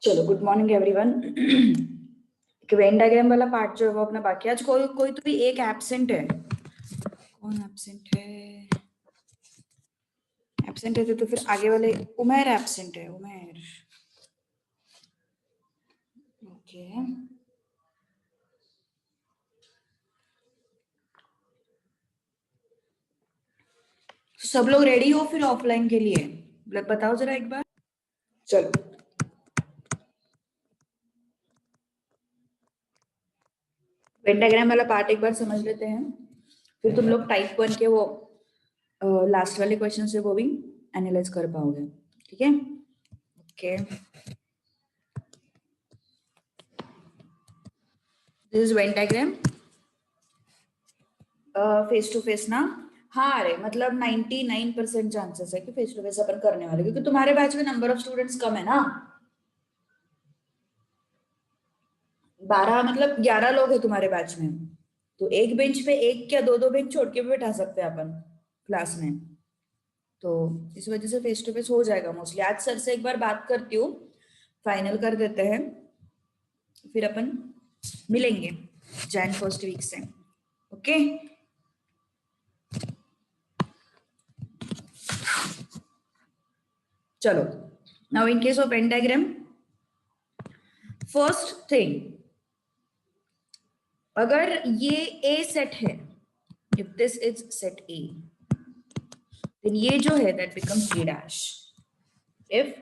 चलो, good morning everyone. Venn diagram वाला part जो है वो अपना बाकी है। आज कोई कोई तो भी एक एब्सेंट है। कौन एब्सेंट है? एब्सेंट है तो फिर आगे वाले उमेर एब्सेंट है। उमेर, ओके। सब लोग रेडी हो फिर ऑफलाइन के लिए? बताओ जरा एक बार। चलो, वेन डायग्राम वाला पार्ट एक बार समझ लेते हैं, फिर तुम लोग टाइप 1 के वो लास्ट वाले क्वेश्चन से वो भी एनालाइज कर पाओगे। ठीक है, okay. This is Venn diagram face to face ना। हाँ, अरे मतलब 99% चांसेस है कि फेस टू फेस अपन करने वाले, क्योंकि तुम्हारे बैच में नंबर ऑफ स्टूडेंट्स कम है ना। 12 मतलब 11 लोग हैं तुम्हारे बैच में, तो एक बेंच पे एक क्या दो दो बेंच छोड़ के भी बैठा सकते हैं अपन क्लास में। तो इस वजह से फेस टू फेस हो जाएगा मोस्टली। आज सर से एक बार बात करती हूँ, फाइनल कर देते हैं, फिर अपन मिलेंगे जैन फर्स्ट वीक से। ओके, चलो। Now in case of Venn diagram, first thing, अगर ये ए सेट है, if this is set A, then ये जो है that becomes A dash. If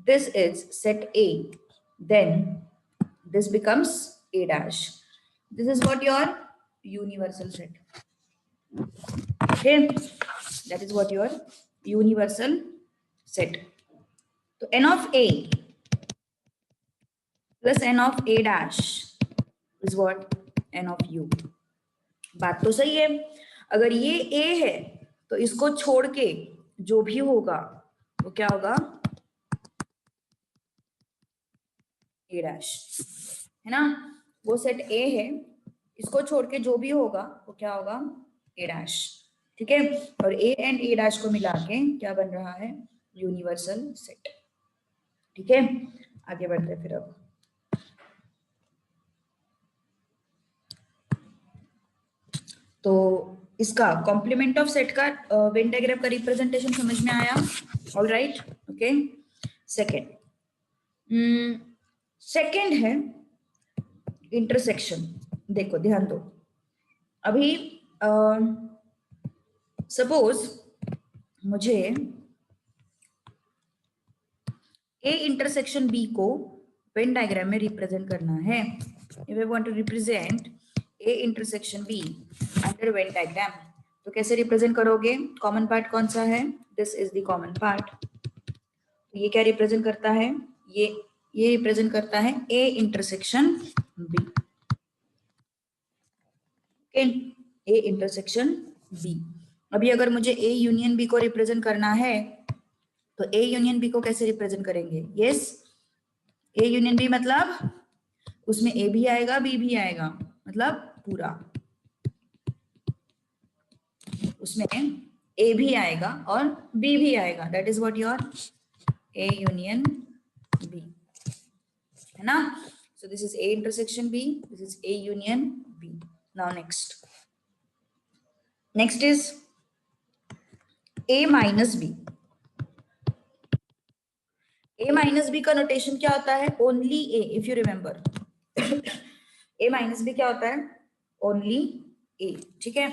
this is set A, then this becomes a dash. This is what your universal set. Okay, that is what your universal set. So n of a plus n of a dash is what? n of u. बात तो सही है। अगर ये a है तो इसको छोड़ के जो भी होगा वो क्या होगा? a डैश, है ना। वो सेट a है, इसको छोड़ के जो भी होगा वो क्या होगा? a dash. ठीक है, और a एंड a डैश को मिला के क्या बन रहा है? Universal set. ठीक है, आगे बढ़ते हैं फिर। अब तो इसका कॉम्प्लीमेंट ऑफ सेट का वेन डायग्राम का रिप्रेजेंटेशन समझ में आया? All right, okay. Second, second है इंटरसेक्शन। देखो, ध्यान दो। अभी सपोज मुझे ए इंटरसेक्शन बी को वेन डायग्राम में रिप्रेजेंट करना है। If I want to represent A intersection B under Venn diagram, तो कैसे रिप्रेजेंट करोगे? कॉमन पार्ट कौन सा है? This is the common part. ये क्या रिप्रेजेंट करता है? ये रिप्रेजेंट करता है A intersection B. Okay, A intersection B. अभी अगर मुझे ए यूनियन बी को रिप्रेजेंट करना है, तो ए यूनियन बी को कैसे रिप्रेजेंट करेंगे? यस, ए यूनियन बी मतलब उसमें ए भी आएगा बी भी आएगा, मतलब पूरा उसमें ए भी आएगा और बी भी आएगा। That is what your A union B, है ना। So this is A intersection B, this is A union B. Now next is A minus B. A minus B का नोटेशन क्या होता है? Only A, if you remember. A minus B क्या होता है? Only A. ठीक है,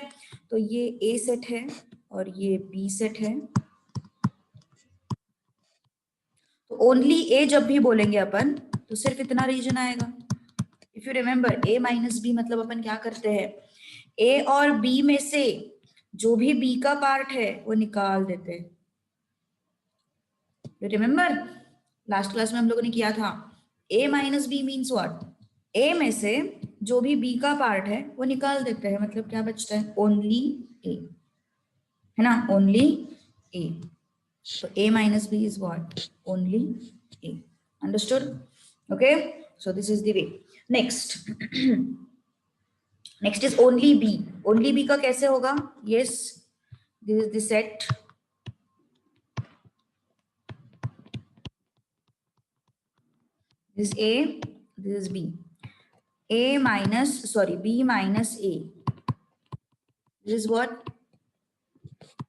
तो ये ए सेट है और ये बी सेट है। तो ओनली ए जब भी बोलेंगे अपन तो सिर्फ इतना रीजन आएगा। If you remember, A minus B मतलब अपन क्या करते हैं? ए और बी में से जो भी बी का पार्ट है वो निकाल देते हैं। यू रिमेंबर, लास्ट क्लास में हम लोगों ने किया था। ए माइनस बी मीन्स व्हाट? ए में से जो भी बी का पार्ट है वो निकाल देते हैं, मतलब क्या बचता है? ओनली ए, है ना, only A. So A minus B is what? Only A. Understood? Okay. So this is the way. Next. Next is only B. Only B का कैसे होगा? Yes. This is the set. This is A, this is B. A minus, sorry, B minus A. This is what?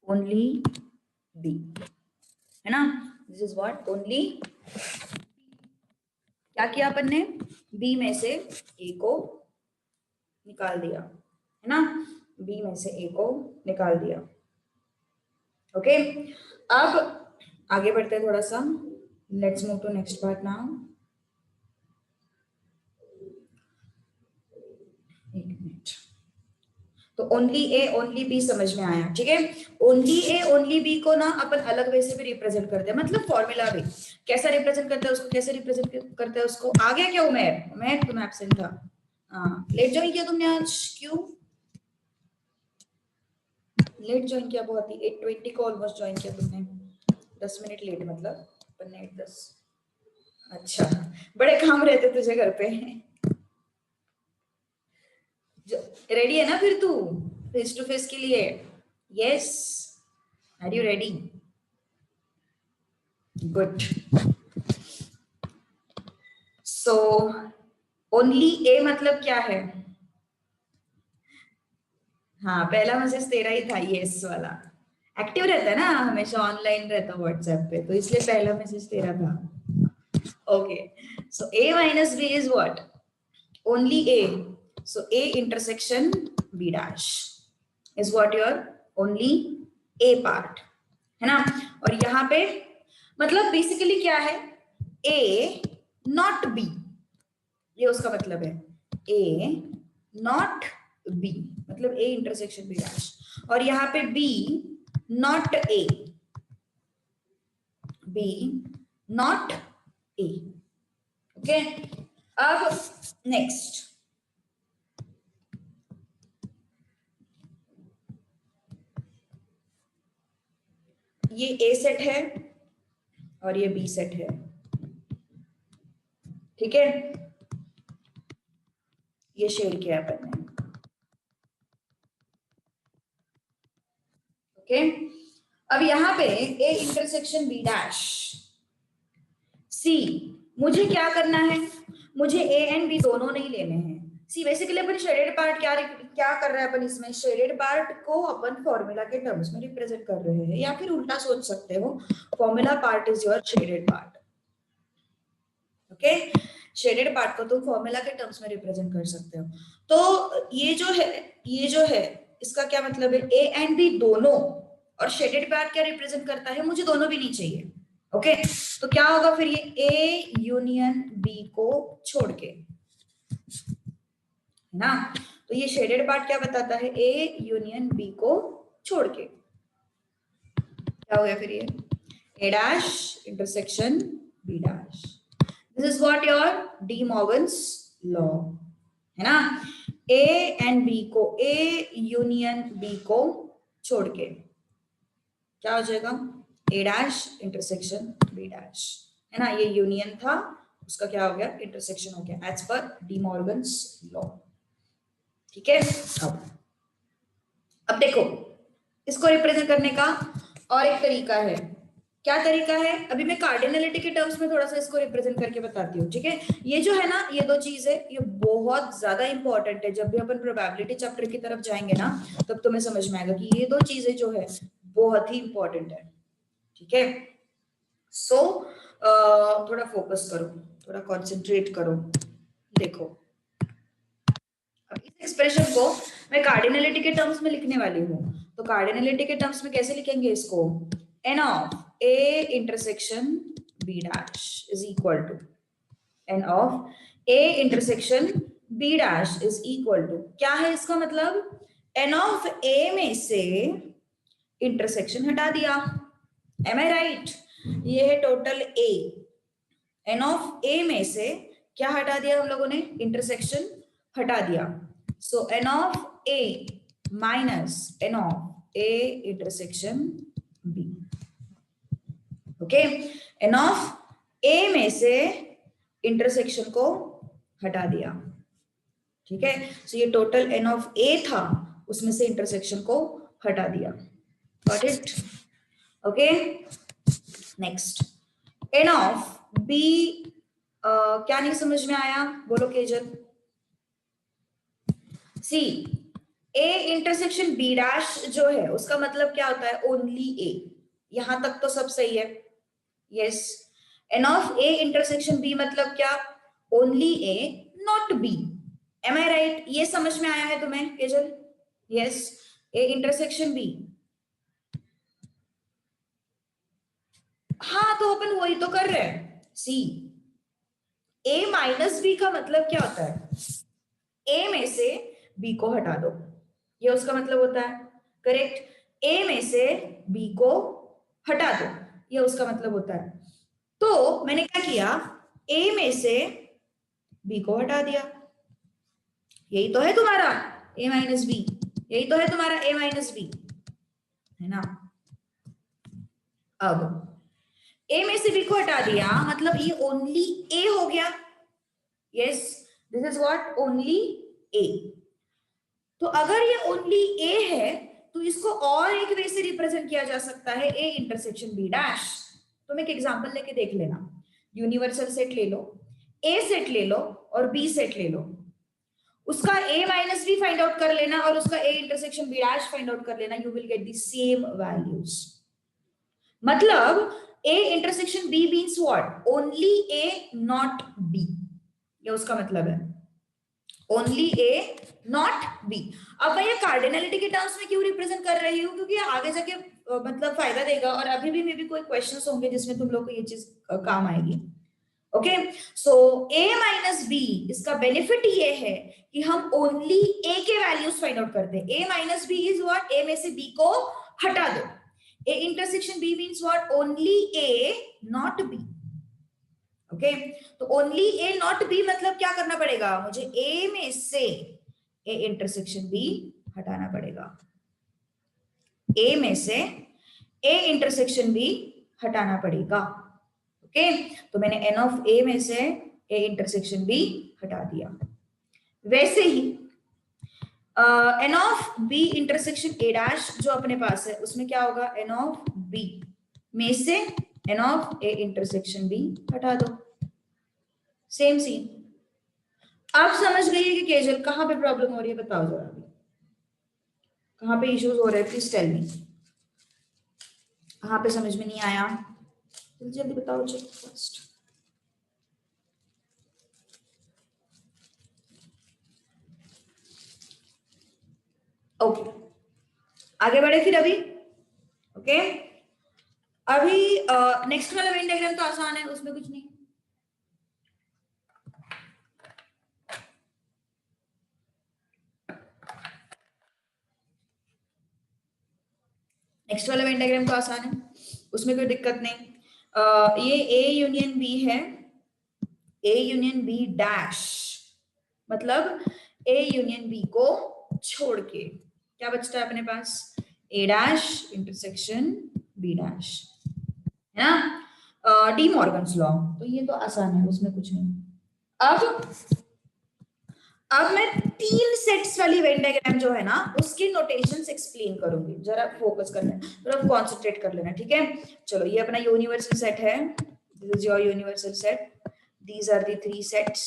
Only B. है ना? This is what? Only क्या किया अपन ने? B में से A को निकाल दिया, है ना? B में से A को निकाल दिया. ओके, अब आगे बढ़ते हैं थोड़ा सा. Let's move to next part now. एक मिनट. तो ओनली ए ओनली बी समझ में आया, ठीक है? ओनली ए ओनली बी को ना अपन अलग वे से भी रिप्रेजेंट करते हैं, मतलब फॉर्मूला भी कैसा रिप्रेजेंट करते हैं उसको, कैसे रिप्रेजेंट करते हैं उसको. आ गया क्या उमेर? उमेर तुम एब्सेंट था. हाँ, लेट ज्वाइन किया तुमने आज. क्यों लेट ज्वाइन किया? बहुत ही 8:20 को ऑलमोस्ट ज्वाइन किया तुमने. 10 मिनट लेट, मतलब 8:10. अच्छा, बड़े काम रहते तुझे घर पे. रेडी है ना फिर तू फेस टू फेस के लिए? Yes, are you ready? Good. So only A मतलब क्या है? हाँ, पहला मैसेज तेरा ही था, यस वाला. एक्टिव रहता है ना, हमेशा ऑनलाइन रहता व्हाट्सएप पे, तो इसलिए पहला मैसेज तेरा था. Okay, so a minus b is what? Only a. So a intersection b dash is what your only a part, है ना? और यहाँ पे मतलब बेसिकली क्या है? a not b, ये उसका मतलब है. a not b मतलब a intersection b dash. और यहाँ पे b not a, b not a. Okay, अब नेक्स्ट. ये ए सेट है और ये बी सेट है, ठीक है? ये शेड किया अपन ने. ओके, अब यहाँ पे ए इंटरसेक्शन बी डैश सी. मुझे क्या करना है? मुझे ए एंड बी दोनों नहीं लेने हैं. सी बेसिकली अपन शेडेड पार्ट क्या कर रहे हैं अपन इसमें? शेडेड पार्ट को अपन फॉर्मूला के टर्म्स में रिप्रेजेंट कर रहे हैं, या फिर उल्टा सोच सकते हो, formula part is your shaded part. Okay, shaded part को तुम फॉर्मूला के टर्म्स में रिप्रेजेंट कर सकते हो. तो ये जो है इसका क्या मतलब है? ए एंड बी दोनों. और शेडेड पार्ट क्या रिप्रेजेंट करता है? मुझे दोनों भी नहीं चाहिए. ओके, तो क्या होगा फिर? ये ए यूनियन बी को छोड़ के, है ना? तो ये शेडेड पार्ट क्या बताता है? ए यूनियन बी को छोड़ के. क्या हो गया फिर? ये A dash intersection B dash. This is what your De Morgan's law, है ना? A and B को, A यूनियन B को छोड़ के क्या हो जाएगा? A dash intersection B dash, है ना? ये यूनियन था, उसका क्या हो गया? इंटरसेक्शन हो गया, as per De Morgan's law. ठीक है? अब देखो, इसको रिप्रेजेंट करने का और एक तरीका है. क्या तरीका है? अभी मैं कार्डिनलिटी के टर्म्स में थोड़ा सा इसको रिप्रेजेंट करके बताती हूँ, ठीक है? ये जो है ना, ये दो चीजें, ये बहुत ज्यादा इंपॉर्टेंट है. जब भी अपन प्रोबेबिलिटी चैप्टर की तरफ जाएंगे ना, तब तुम्हें समझ में आएगा कि ये दो चीजें जो है बहुत ही इंपॉर्टेंट है, ठीक है? सो थोड़ा फोकस करो, थोड़ा कॉन्सेंट्रेट करो. देखो, अब इस एक्सप्रेशन को मैं कार्डिनलिटी के टर्म्स में लिखने वाली हूँ. तो कार्डिनलिटी के टर्म्स में कैसे लिखेंगे इसको? n of a intersection b dash is equal to n of a intersection b dash is equal to, क्या है इसका मतलब? n of a में से इंटरसेक्शन हटा दिया. am I right? ये है total a. n of a में से क्या हटा दिया हम लोगों ने? इंटरसेक्शन हटा दिया. so n of a minus n of a intersection b. Okay, n of a में से इंटरसेक्शन को हटा दिया, ठीक है? सो ये टोटल n ऑफ a था, उसमें से इंटरसेक्शन को हटा दिया. Got it? Okay, next n of b क्या नहीं समझ में आया, बोलो केजल। सी, ए इंटरसेक्शन बी डैश जो है उसका मतलब क्या होता है, ओनली ए। यहां तक तो सब सही है, yes. N of A intersection B मतलब क्या, only A not B. Am I right, ये समझ में आया है तुम्हें Kejal? Yes, A intersection B. हाँ तो अपन वही तो कर रहे हैं। सी, ए माइनस बी का मतलब क्या होता है, ए में से बी को हटा दो, ये उसका मतलब होता है, करेक्ट। ए में से बी को हटा दो, ये उसका मतलब होता है। तो मैंने क्या किया, ए में से बी को हटा दिया, यही तो है तुम्हारा ए माइनस बी, यही तो है तुम्हारा ए माइनस बी, है ना। अब ए में से बी को हटा दिया मतलब ये ओनली ए हो गया, yes, this is what, only A. तो अगर ये ओनली ए है तो इसको और एक वे से रिप्रेजेंट किया जा सकता है, ए इंटरसेक्शन बी डैश। तुम एक एग्जांपल लेके देख लेना, यूनिवर्सल सेट ले लो, ए सेट ले लो और बी सेट ले लो, उसका a minus B find out कर लेना और उसका a intersection b dash find out कर लेना, you will get the same values. मतलब a intersection b means what, only a not b, ये उसका मतलब है, ओनली a नॉट b। अब मैं ये कार्डिनलिटी के टर्म्स में क्यों रिप्रेजेंट कर रही हूँ, क्योंकि आगे जाके मतलब फायदा देगा, और अभी भी मे बी कोई क्वेश्चंस होंगे जिसमें तुम लोग को ये चीज काम आएगी। Okay, so a minus B, इसका बेनिफिट ये है कि हम ओनली a के वैल्यूज फाइंड आउट करते हैं। a minus B is what, a में से b को हटा दो, a intersection b means what, only a not b। Okay, तो ओनली a नॉट b मतलब क्या करना पड़ेगा मुझे, a में से a इंटरसेक्शन b हटाना पड़ेगा, a में से a इंटरसेक्शन b हटाना पड़ेगा। ओके, तो मैंने n ऑफ a में से a इंटरसेक्शन b हटा दिया। वैसे ही n of b intersection a dash जो अपने पास है उसमें क्या होगा, n ऑफ b में से n of a intersection b हटा दो, सेम सीन। आप समझ गई है कि केजल कहां पे प्रॉब्लम हो रही है, बताओ जरा अभी कहां पे इश्यूज हो रहे हैं, प्लीज टेल मी, कहां पे समझ में नहीं आया, जल्दी जल्दी बताओ, चेक फर्स्ट। ओके, आगे बढ़े फिर अभी। ओके, अभी नेक्स्ट वाला वेन डायग्राम तो आसान है, उसमें कुछ नहीं। नेक्स्ट वाला वेन डायग्राम तो आसान है, उसमें कोई दिक्कत नहीं। ये ए यूनियन बी है, ए यूनियन बी डैश मतलब ए यूनियन बी को छोड़ के क्या बचता है अपने पास, ए डैश इंटरसेक्शन बी डैश, है ना, डी मॉर्गन्स लॉ। तो ये तो आसान है, उसमें कुछ नहीं। अब मैं तीन सेट्स वाली वेन डायग्राम जो है ना उसके नोटेशंस एक्सप्लेन करूंगी, जरा फोकस करना, जरा कॉन्सेंट्रेट कर लेना, ठीक है। चलो, ये अपना यूनिवर्सल सेट है, this is your universal set, these are the three sets.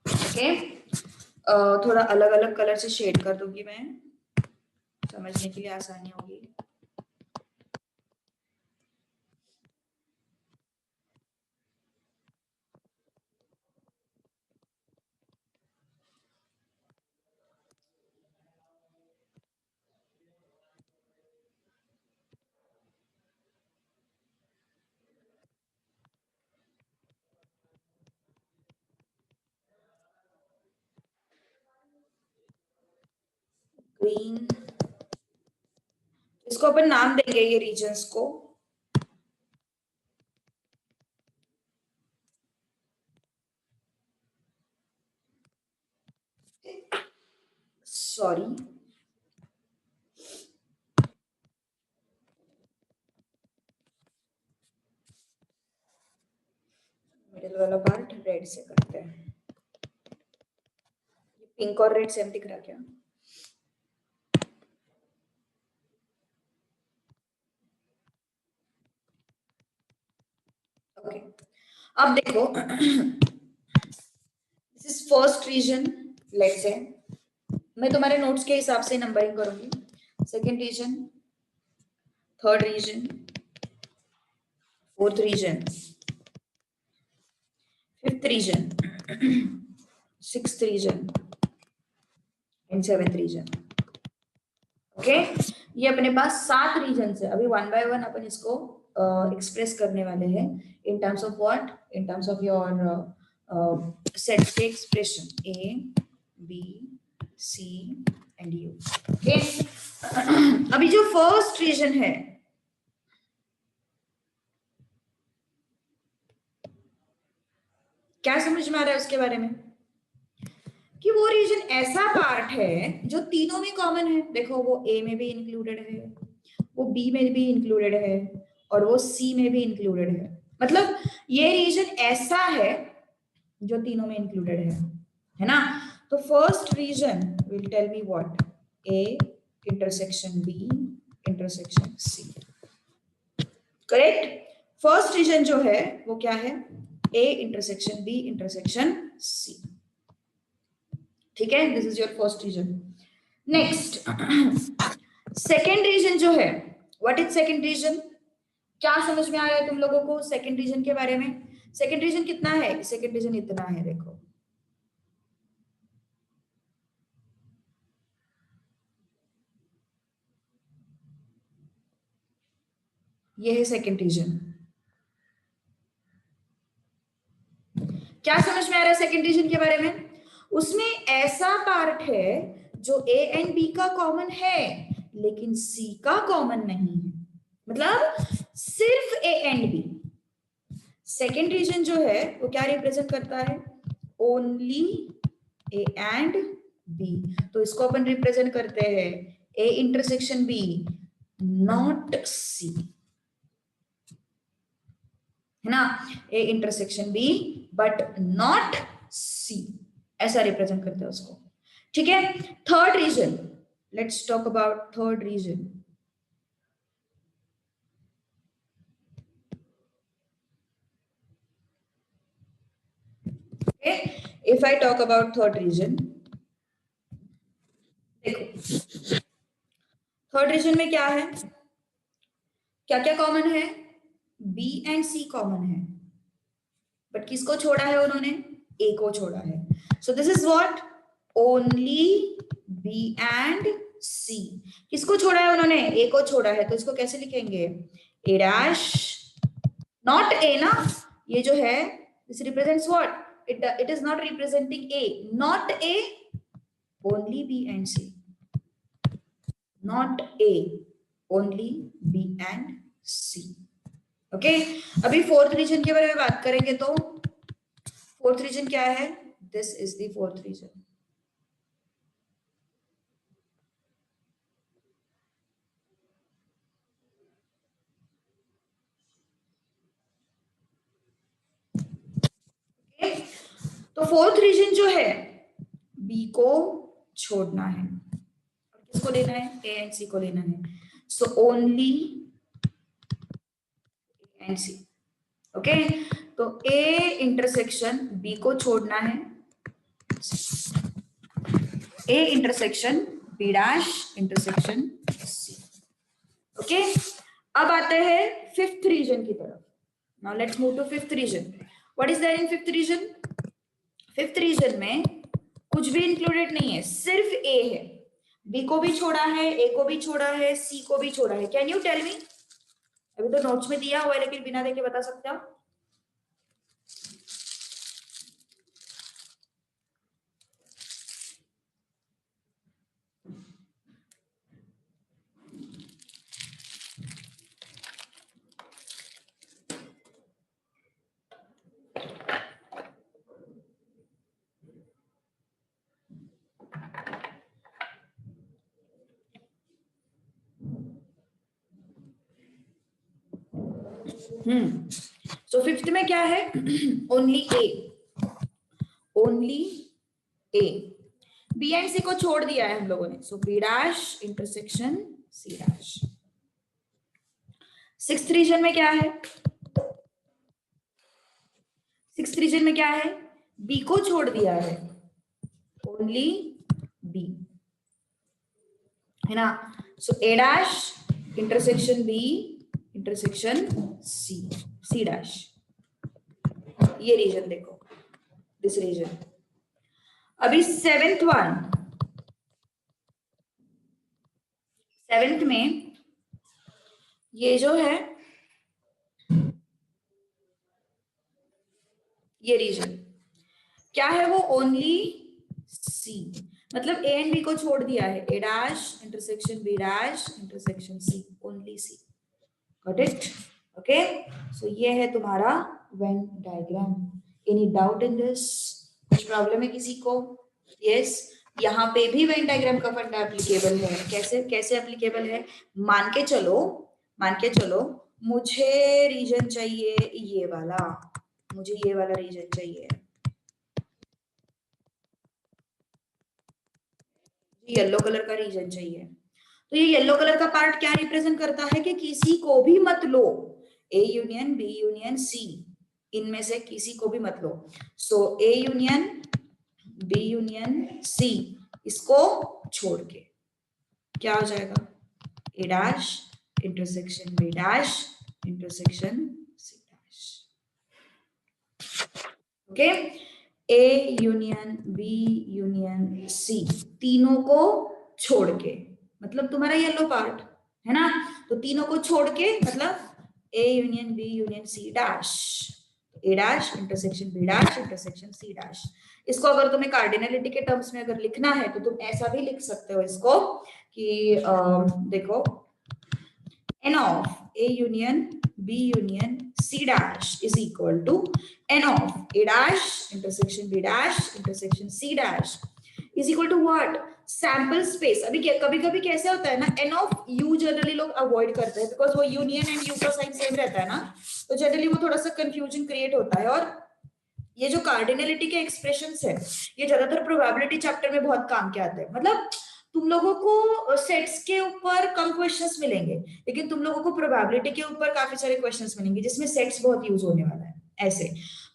Okay, थोड़ा अलग अलग कलर से शेड कर दूंगी मैं, समझने के लिए आसानी होगी। ग्रीन, इसको अपन नाम देंगे ये रीजन्स को, सॉरी, मिडिल वाला पार्ट रेड से करते हैं, पिंक और रेड सेम दिख रहा क्या, ओके, अब देखो, this is first region, let's say मैं तुम्हारे नोट्स के हिसाब से नंबरिंग करूंगी। Second region, third region, fourth region, fifth region, sixth region and seventh region. Okay, ये अपने पास 7 रीजन है। अभी वन बाय वन अपन इसको एक्सप्रेस करने वाले हैं in terms of what, in terms of your set के expression A B C and U. Okay, अभी जो फर्स्ट रीजन है, क्या समझ में आ रहा है उसके बारे में? कि वो रीजन ऐसा पार्ट है जो तीनों में कॉमन है। देखो, वो ए में भी इंक्लूडेड है, वो बी में भी इंक्लूडेड है और वो सी में भी इंक्लूडेड है। मतलब ये रीजन ऐसा है जो तीनों में इंक्लूडेड है ना? तो first region will tell me what, A intersection B intersection C. Correct? First region जो है वो क्या है, A intersection B intersection C. ठीक है, this is your first region. Next, second region जो है, व्हाट इज सेकेंड रीजन? क्या समझ में आया तुम लोगों को सेकेंड रीजन के बारे में? सेकेंड रीजन कितना है? सेकेंड रीजन इतना है, देखो, ये है सेकेंड रीजन। क्या समझ में आ रहा है सेकेंड रीजन के बारे में? उसमें ऐसा पार्ट है जो ए एंड बी का कॉमन है लेकिन सी का कॉमन नहीं है। मतलब सिर्फ A and B. Second region जो है वो क्या रिप्रेजेंट करता है? Only A and B. तो इसको अपन रिप्रेजेंट करते हैं A intersection B not C, है ना? A intersection B but not C, ऐसा रिप्रेजेंट करते हैं उसको। ठीक है, third region, let's talk about third region. If I talk about third region, देखो थर्ड रीजन में क्या है, क्या क्या कॉमन है? बी एंड सी कॉमन है, बट किसको छोड़ा है उन्होंने? ए को छोड़ा है। So this is what, only B and C. किसको छोड़ा है उन्होंने? ए को छोड़ा है। तो इसको कैसे लिखेंगे? ए डैश, नॉट ए ना, ये जो है this represents what, it is not representing A, not A, only B and C, not A, only B and C. Okay, अभी फोर्थ रीजन के बारे में बात करेंगे। तो फोर्थ रीजन क्या है? This is the fourth region. तो फोर्थ रीजन जो है, बी को छोड़ना है और किसको लेना है? ए एंड सी को लेना है। So only A and C. Okay, तो ए इंटरसेक्शन बी को छोड़ना है, A intersection B dash intersection C. Okay, अब आते हैं फिफ्थ रीजन की तरफ। Now let's move to fifth region. What is there in fifth region? Fifth region में कुछ भी इंक्लूडेड नहीं है, सिर्फ ए है। बी को भी छोड़ा है, ए को भी छोड़ा है, सी को भी छोड़ा है। Can you tell me? अभी तो नोट्स में दिया हुआ है लेकिन बिना देखे बता सकते हो? सो फिफ्थ में क्या है? Only A, only A. B and C को छोड़ दिया है हम लोगों ने। So B dash intersection C dash. Sixth region में क्या है? सिक्स्थ रीजन में क्या है, बी को छोड़ दिया है, ओनली बी, है ना। So A dash intersection B intersection C, C dash, ये रीजन देखो, दिस रीजन। अभी सेवेंथ वन, सेवेंथ में ये जो है, ये रीजन क्या है, वो ओनली सी, मतलब ए एंड बी को छोड़ दिया है, A dash intersection B dash intersection C, only C, got it, okay. So ये है तुम्हारा Venn diagram. Any doubt in this, कुछ प्रॉब्लम है किसी को? यस, यहाँ पे भी वेन डायग्राम का फंडा एप्लीकेबल है। कैसे कैसे एप्लीकेबल है? मान के चलो, मान के चलो मुझे रीजन चाहिए ये वाला, मुझे ये वाला रीजन चाहिए, येलो कलर का रीजन चाहिए। तो ये येलो कलर का पार्ट क्या रिप्रेजेंट करता है कि किसी को भी मत लो, A union B union C, इनमें से किसी को भी मत लो। So A union B union C, इसको छोड़ के क्या हो जाएगा, A dash intersection B dash intersection C dash, okay. A union B union C, तीनों को छोड़ के, मतलब तुम्हारा येलो पार्ट है ना, तो तीनों को छोड़ के मतलब A union B union C dash, A dash intersection B dash intersection C dash. इसको अगर तुम्हें कार्डिनलिटी के टर्म्स में अगर लिखना है तो तुम ऐसा भी लिख सकते हो इसको कि देखो, n of A union B union C dash is equal to n of A dash intersection B dash intersection C dash is equal to what? Sample space. अभी कभी कभी कैसे होता है ना, n of u जनरली लोग avoid करते हैं बिकॉज वो यूनियन एंड u का साइन सेम रहता है ना, तो जनरली वो थोड़ा सा कंफ्यूजन क्रिएट होता है। और ये जो कार्डिनलिटी के एक्सप्रेशंस है ये ज्यादातर प्रोबेबिलिटी चैप्टर में बहुत काम के आते हैं। मतलब तुम लोगों को सेट्स के ऊपर कम क्वेश्चंस मिलेंगे लेकिन तुम लोगों को प्रोबेबिलिटी के ऊपर काफी सारे क्वेश्चंस मिलेंगे जिसमें सेट्स बहुत यूज होने वाला है ऐसे।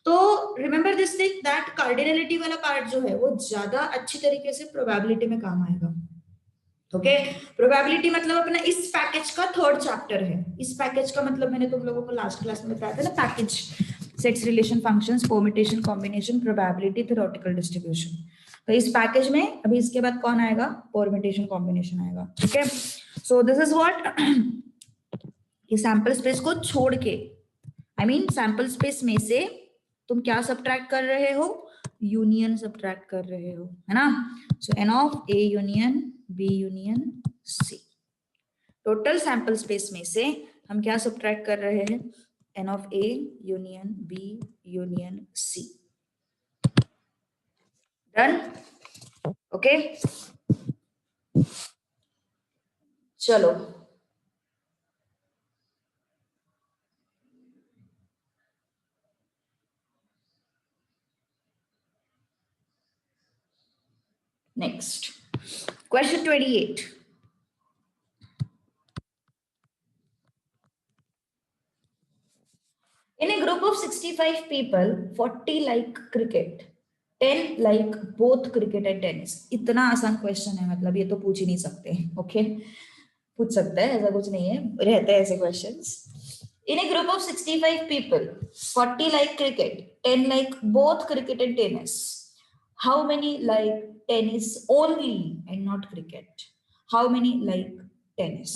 तो remember this thing that cardinality वाला पार्ट जो है वो ज्यादा अच्छी तरीके से प्रोबेबिलिटी में काम आएगा, ओके। प्रोबेबिलिटी मतलब अपना इस पैकेज का थर्ड चैप्टर है। इस पैकेज का मतलब मैंने तुम लोगों को लास्ट क्लास में बताया था ना, package sets relation functions permutation combination probability theoretical distribution. तो इस पैकेज में अभी इसके बाद कौन आएगा, परम्यूटेशन कॉम्बिनेशन आएगा, ठीक है। सो दिस इज व्हाट, ये सैंपल स्पेस को छोड़ के, आई मीन सैंपल स्पेस में से तुम क्या सब्ट्रैक्ट कर रहे हो, यूनियन सब्ट्रैक्ट कर रहे हो, है ना। So N of A union B union C, total sample space में से हम क्या सब्ट्रैक्ट कर रहे हैं, N of A union B union C, done, okay. चलो next question 28। In a group of 65 people, 40 like cricket, 10 like both cricket and tennis। इतना आसान क्वेश्चन है, मतलब ये तो पूछ ही नहीं सकते, ओके। पूछ सकते हैं, ऐसा कुछ नहीं है, रहते हैं ऐसे questions. In a group of 65 people, 40 like cricket, 10 like both cricket and tennis. How many like tennis only and not cricket? How many like tennis?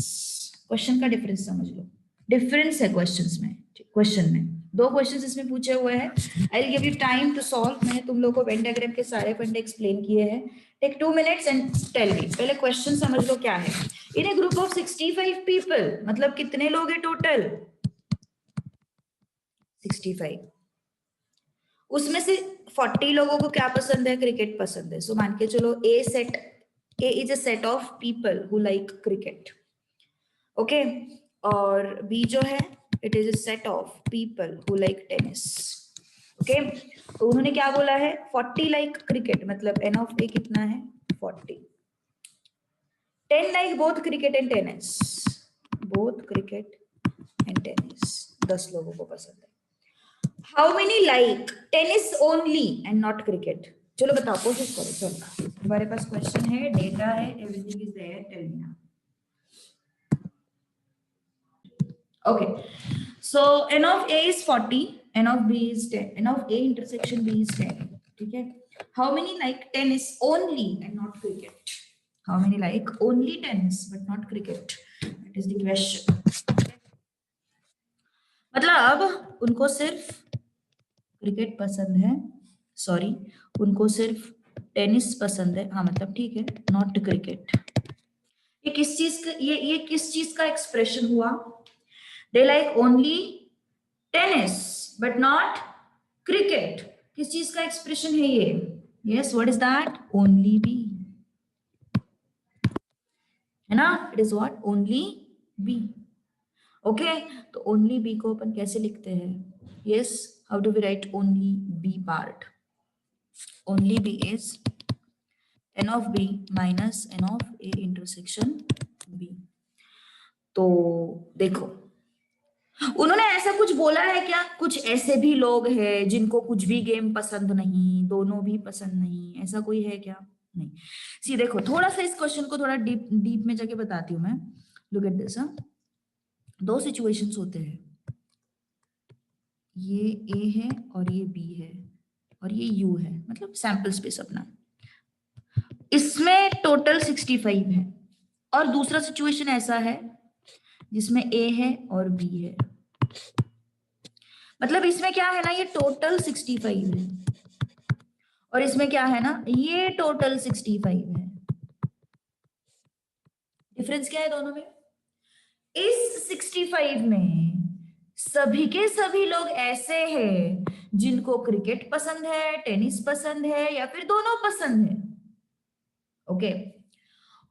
Question का डिफरेंस समझ लो, डिफरेंस है क्वेश्चंस में, क्वेश्चन में दो क्वेश्चंस इसमें पूछे हुए हैं। I will give you time to solve. मैंने तुम लोगों को वेन डायग्राम के सारे फंडे एक्सप्लेन किए हैं। Take 2 minutes and tell me, पहले क्वेश्चन समझ लो क्या है। In a group of 65 people, मतलब कितने लोग हैं टोटल, 65, उसमें से 40 लोगों को क्या पसंद है, क्रिकेट पसंद है। सो मान के चलो A set, A is a set of people who like cricket, okay. और बी जो है it is a set of people who like tennis, okay. तो उन्होंने क्या बोला है, 40 लाइक क्रिकेट, मतलब एन ऑफ ए कितना है 40, 10 like both cricket and tennis, both cricket and tennis 10 लोगों को पसंद है। How many like tennis only and not cricket? चलो बताओ, कोशिश करो। चलो हमारे पास क्वेश्चन है, डेटा है, everything is there, tell me now. Okay, so n of a is 40, n of b is 10, n of a intersection b is 10. ठीक है? How many like tennis only and not cricket? How many like only tennis but not cricket? That is the question. मतलब उनको सिर्फ cricket पसंद है, sorry, उनको सिर्फ tennis पसंद है। हाँ मतलब ठीक है, नॉट क्रिकेट। ये किस चीज का, ये किस चीज का एक्सप्रेशन हुआ? They like only tennis but not cricket. किस चीज का एक्सप्रेशन है ये? Yes, what is that? Only B, है ना? It is what? Only B. Okay, तो ओनली बी को अपन कैसे लिखते हैं? Yes, how do we write only B part? Only B is n of b minus n of a intersection b। तो देखो, उन्होंने ऐसा कुछ बोला है क्या? कुछ ऐसे भी लोग हैं जिनको कुछ भी गेम पसंद नहीं, दोनों भी पसंद नहीं, ऐसा कोई है क्या? नहीं। सी देखो, थोड़ा सा इस क्वेश्चन को थोड़ा डीप डीप में जाके बताती हूँ मैं। Look at this. दो सिचुएशंस होते हैं, ये ए है और ये बी है और ये यू है, मतलब सैंपल स्पेस अपना। इसमें टोटल 65 है। और दूसरा सिचुएशन ऐसा है जिसमें ए है और बी है। मतलब इसमें क्या है ना, ये टोटल 65 है और इसमें क्या है ना, ये टोटल 65 है। डिफरेंस क्या है दोनों में? इस 65 में सभी के सभी लोग ऐसे हैं जिनको क्रिकेट पसंद है, टेनिस पसंद है या फिर दोनों पसंद है। ओके,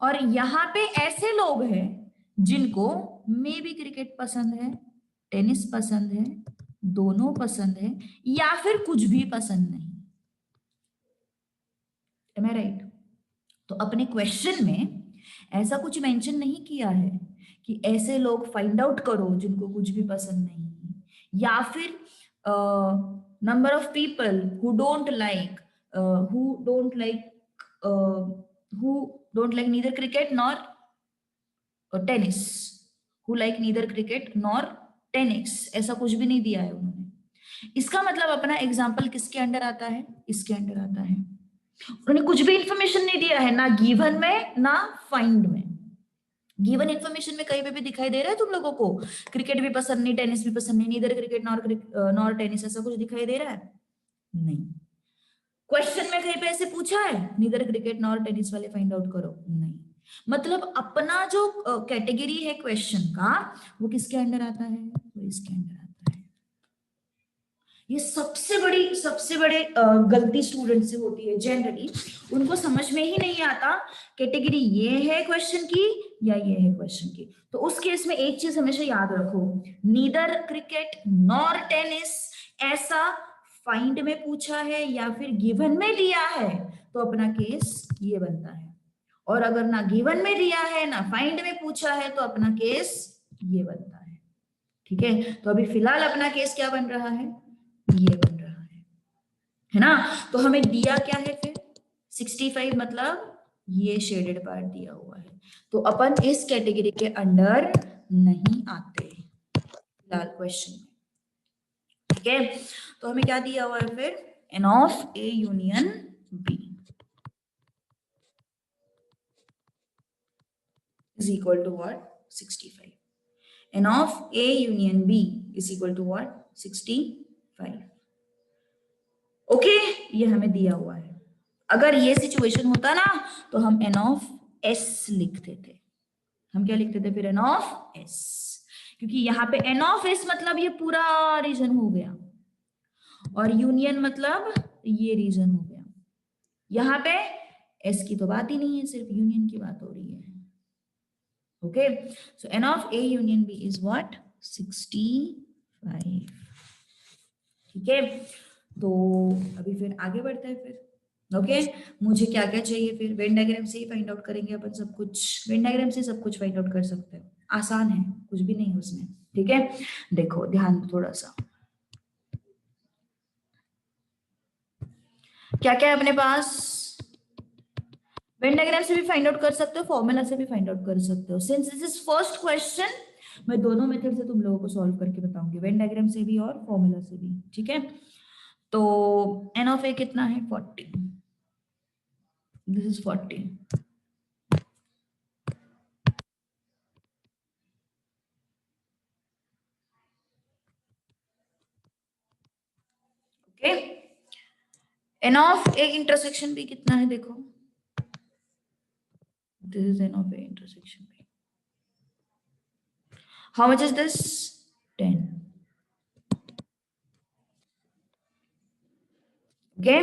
और यहां पे ऐसे लोग हैं जिनको मे भी क्रिकेट पसंद है, टेनिस पसंद है, दोनों पसंद है या फिर कुछ भी पसंद नहीं। Am I right? तो अपने क्वेश्चन में ऐसा कुछ मेंशन नहीं किया है कि ऐसे लोग फाइंड आउट करो जिनको कुछ भी पसंद नहीं, या फिर number of people who don't like who don't like neither cricket nor tennis, who like neither cricket nor tennis, ऐसा कुछ भी नहीं दिया है उन्होंने। इसका मतलब अपना एग्जाम्पल किसके अंडर आता है? इसके अंडर आता है। उन्होंने कुछ भी इंफॉर्मेशन नहीं दिया है, ना गिवन में ना फाइंड में। गिवन इंफॉर्मेशन में कहीं पे भी दिखाई दे रहा है तुम लोगों को क्रिकेट भी पसंद नहीं, टेनिस भी पसंद नहीं, नीदर क्रिकेट नॉर टेनिस, ऐसा कुछ दिखाई दे रहा है? नहीं। क्वेश्चन में कहीं पे ऐसे पूछा है नीदर क्रिकेट नॉर टेनिस वाले फाइंड आउट करो? नहीं। मतलब अपना जो कैटेगरी है क्वेश्चन का, वो किसके अंडर आता है? वो इसके अंडर आता है। ये सबसे बड़े गलती स्टूडेंट से होती है जनरली। उनको समझ में ही नहीं आता कैटेगरी ये है क्वेश्चन की या ये है क्वेश्चन की। तो उस केस में एक चीज हमेशा याद रखो, नीदर क्रिकेट नॉर टेनिस ऐसा फाइंड में पूछा है या फिर गिवन में दिया है तो अपना केस ये बनता है। और अगर ना गिवन में दिया है ना फाइंड में पूछा है तो अपना केस ये बनता है। ठीक है, तो अभी फिलहाल अपना केस क्या बन रहा है? ये बन रहा है ना? तो हमें दिया क्या है फिर? 65, मतलब ये शेडेड पार्ट दिया हुआ है। तो अपन इस कैटेगरी के अंडर नहीं आते फिलहाल क्वेश्चन में। ठीक है, तो हमें क्या दिया हुआ है फिर? N of A union B is equal to what? 65. N of A union B is equal to what? 65. Okay, ये हमें दिया हुआ है। अगर ये सिचुएशन होता ना तो हम n ऑफ s लिखते थे। हम क्या लिखते थे फिर? n ऑफ s, क्योंकि यहाँ पे n ऑफ s मतलब ये पूरा रीजन हो गया और यूनियन मतलब ये रीजन हो गया। यहाँ पे s की तो बात ही नहीं है, सिर्फ यूनियन की बात हो रही है। Okay, so n of a union b is what? 65। ठीक है, तो अभी फिर आगे बढ़ते हैं फिर। ओके, मुझे क्या क्या चाहिए फिर? वेन डायग्राम से ही फाइंड आउट करेंगे अपन सब कुछ। वेन डायग्राम से सब कुछ फाइंड आउट कर सकते हैं, आसान है, कुछ भी नहीं है उसमें। ठीक है, देखो ध्यान दो थोड़ा सा। क्या क्या है अपने पास? वेन डायग्राम से भी फाइंड आउट कर सकते हो, फॉर्मूला से भी फाइंड आउट कर सकते हो। Since this is first question, मैं दोनों मेथड से तुम लोगों को सॉल्व करके बताऊंगी, वेन डायग्राम से भी और फॉर्मूला से भी, ठीक है। तो एन ऑफ ए कितना है? 40। This is 40। Okay, n of A intersection भी कितना है देखो, this is n of A intersection भी। How much is this? 10। Okay,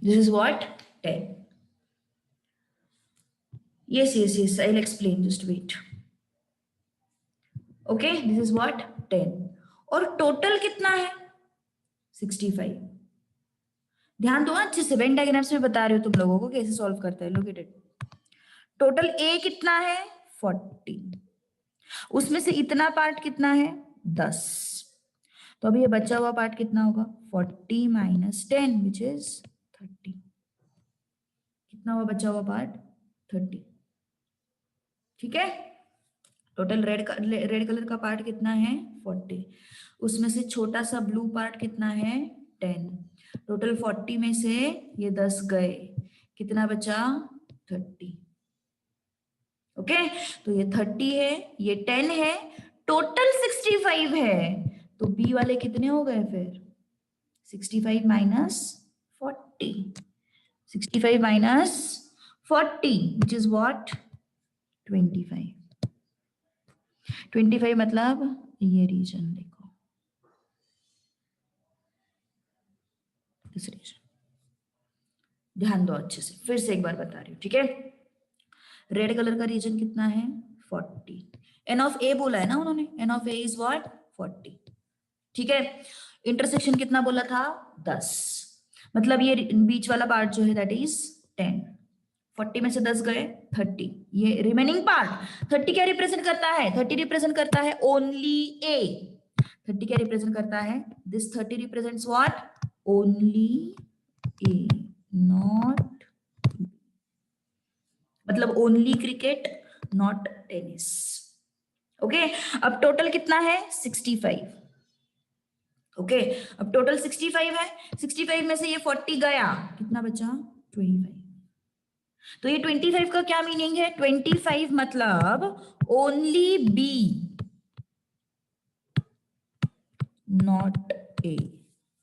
this is what? 10. Yes, I'll explain, just wait. Okay, this is what? 10. और total कितना है? 65। ध्यान दो अच्छे से, वेन डायग्राम्स में बता रहे हो तुम लोगों को कैसे सॉल्व करता है। Look at it. Total A कितना है? 40। उसमें से इतना पार्ट कितना है? 10। तो अभी ये बचा हुआ पार्ट कितना होगा? 40 माइनस 10 विच इज 30। कितना हुआ बचा हुआ पार्ट? 30। ठीक है, टोटल रेड कलर का पार्ट कितना है? 40। उसमें से छोटा सा ब्लू पार्ट कितना है? 10। टोटल 40 में से ये 10 गए, कितना बचा? 30। ओके, तो ये 30 है, ये 10 है, टोटल 65 है। तो बी वाले कितने हो गए फिर? 65 minus 40। 65 minus 40 which is what? 25। 25 मतलब ये रीजन देखो, इस रीजन। ध्यान दो अच्छे से, फिर से एक बार बता रही हूँ, ठीक है। रेड कलर का रीजन कितना है? 40। एन ऑफ ए बोला है ना उन्होंने, n of A is what? 40। ठीक है, इंटरसेक्शन कितना बोला था? 10। मतलब ये बीच वाला पार्ट जो है दैट इज 10। 40 में से 10 गए, 30। ये रिमेनिंग पार्ट 30 क्या रिप्रेजेंट करता है? 30 रिप्रेजेंट करता है ओनली ए। 30 क्या रिप्रेजेंट करता है? This 30 represents what? Only A, not, मतलब only cricket not tennis. Okay, अब टोटल कितना है? 65। ओके, अब टोटल 65 है, 65 में से ये 40 गया, कितना बचा? 25। तो ये 25 का क्या मीनिंग है? 25 मतलब only B, not A.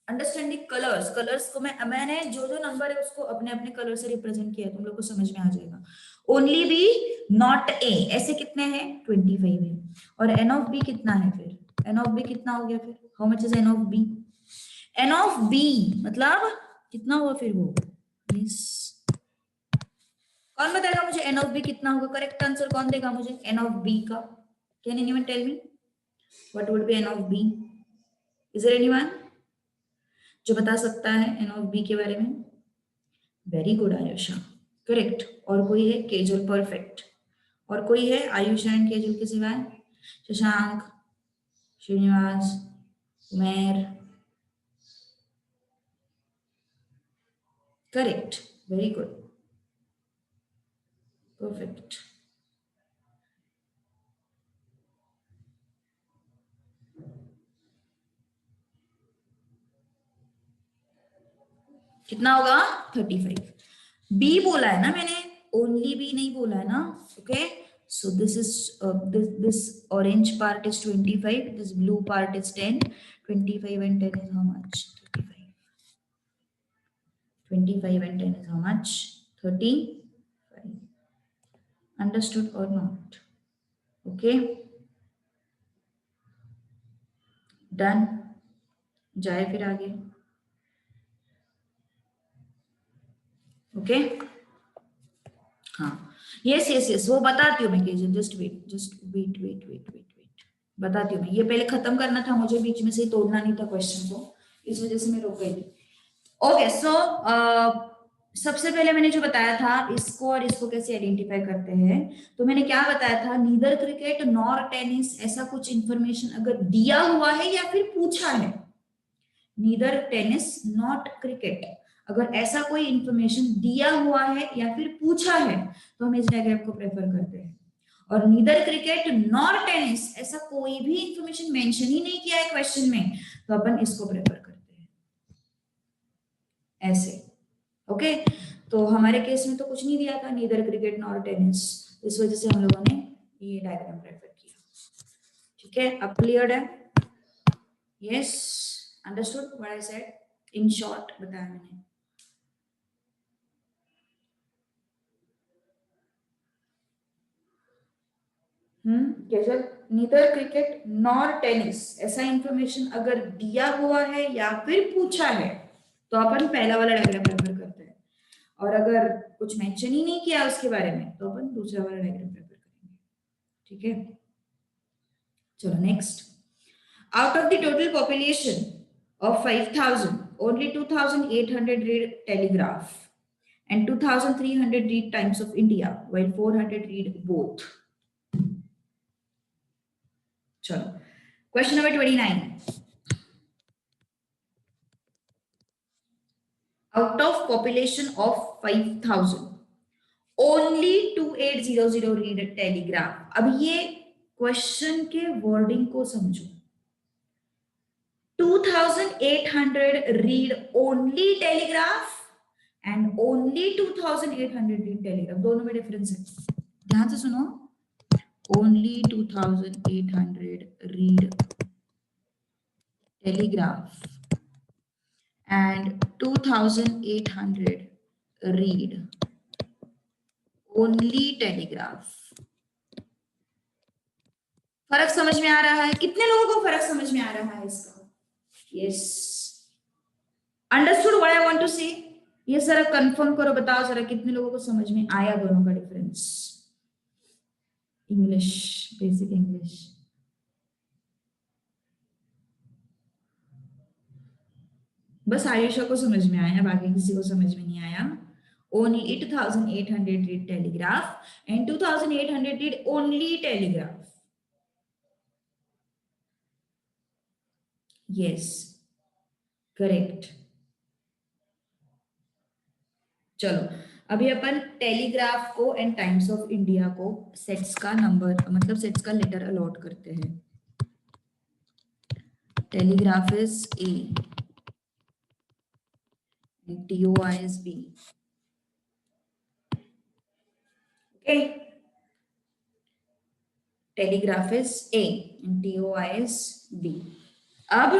Understanding colours, colours को मैंने जो जो नंबर है उसको अपने अपने कलर से रिप्रेजेंट किया, तुम लोग को समझ में आ जाएगा। ओनली बी नॉट ए, ऐसे कितने हैं? 25 है। और एन ऑफ बी कितना है फिर? एन ऑफ बी कितना हो गया फिर? How much is n of B? N of B मतलब कितना हुआ फिर वो? यस, कौन बताएगा मुझे एन ऑफ बी कितना होगा? करेक्ट आंसर कौन देगा मुझे एन ऑफ बी का? Can anyone tell me what would be n of B? Is there anyone जो बता सकता है एन ऑफ बी के बारे में? Very good Ayusha, correct. और कोई है? केजल, परफेक्ट। और कोई है आयुषा एंड केजल के सिवाय? शशांक, श्रीनिवास, उमेर, करेक्ट, वेरी गुड, परफेक्ट। कितना होगा? 35। बी बोला है ना मैंने, ओनली बी नहीं बोला है ना। Okay, so this is this orange part is 25, this blue part is 10. 25 and 10 is how much? 35. 25 and 10 is how much? 35. Understood or not? Okay, done। जाए फिर आगे। ओके, हाँ, यस वो बताती हूँ मैं केजल, जस्ट वेट, बताती हूँ मैं। ये पहले खत्म करना था मुझे, बीच में से तोड़ना नहीं था क्वेश्चन को, इस वजह से मैं रुक गई थी। ओके, सो सबसे पहले मैंने जो बताया था इसको और इसको कैसे आइडेंटिफाई करते हैं, तो मैंने क्या बताया था, नीदर क्रिकेट नॉर टेनिस, ऐसा कुछ इंफॉर्मेशन अगर दिया हुआ है या फिर पूछा है, नीदर टेनिस नॉट क्रिकेट, अगर ऐसा कोई इंफॉर्मेशन दिया हुआ है या फिर पूछा है तो हम इस डायग्राम को प्रेफर करते हैं। और नीदर क्रिकेट नॉर टेनिस, ऐसा कोई भी इंफॉर्मेशन मेंशन ही नहीं किया है क्वेश्चन में, तो अपन इसको प्रेफर करते हैं ऐसे। ओके, तो हमारे केस में तो कुछ नहीं दिया था, नीदर क्रिकेट नॉर टेनिस, इस वजह से हम लोगों ने ये डायग्राम प्रेफर किया। ठीक है, अब क्लियर है? Yes, understood what I said, in short बताया मैंने। कैसे? नीदर क्रिकेट नॉर टेनिस, ऐसा इंफॉर्मेशन अगर दिया हुआ है या फिर पूछा है तो अपन पहला वाला डायग्राम प्रेफर करते हैं, और अगर कुछ मेंशन ही नहीं किया उसके बारे में तो अपन दूसरा वाला डायग्राम प्रेफर करेंगे। ठीक है, चलो next. Out of the total population of 5,000, only 2,800 read Telegraph and 2,300 read Times of India, while 400 read both. चलो, question number 29. Out of population of 5,000, only 2,800 read Telegraph. अब ये क्वेश्चन के वर्डिंग को समझो। 2,800 read only Telegraph and only 2,800 read Telegraph, दोनों में difference है, ध्यान से सुनो। only 2,800 read Telegraph and 2,800 read only Telegraph. फर्क समझ में आ रहा है? कितने लोगों को फर्क समझ में आ रहा है इसका? Yes, understood what I want to say? ये जरा कंफर्म करो, बताओ जरा कितने लोगों को समझ में आया दोनों का डिफरेंस। English, basic English. बस आयुषा को समझ में आया, बाकी किसी को समझ में नहीं आया। Only 2,800 read Telegraph and 2,800 read only Telegraph. Yes, correct. चलो, अभी अपन टेलीग्राफ को एंड टाइम्स ऑफ इंडिया को सेट्स का नंबर, मतलब सेट्स का लेटर अलॉट करते हैं। Telegraph is a, TOI is B. Okay, telegraph is A and TOI is B. अब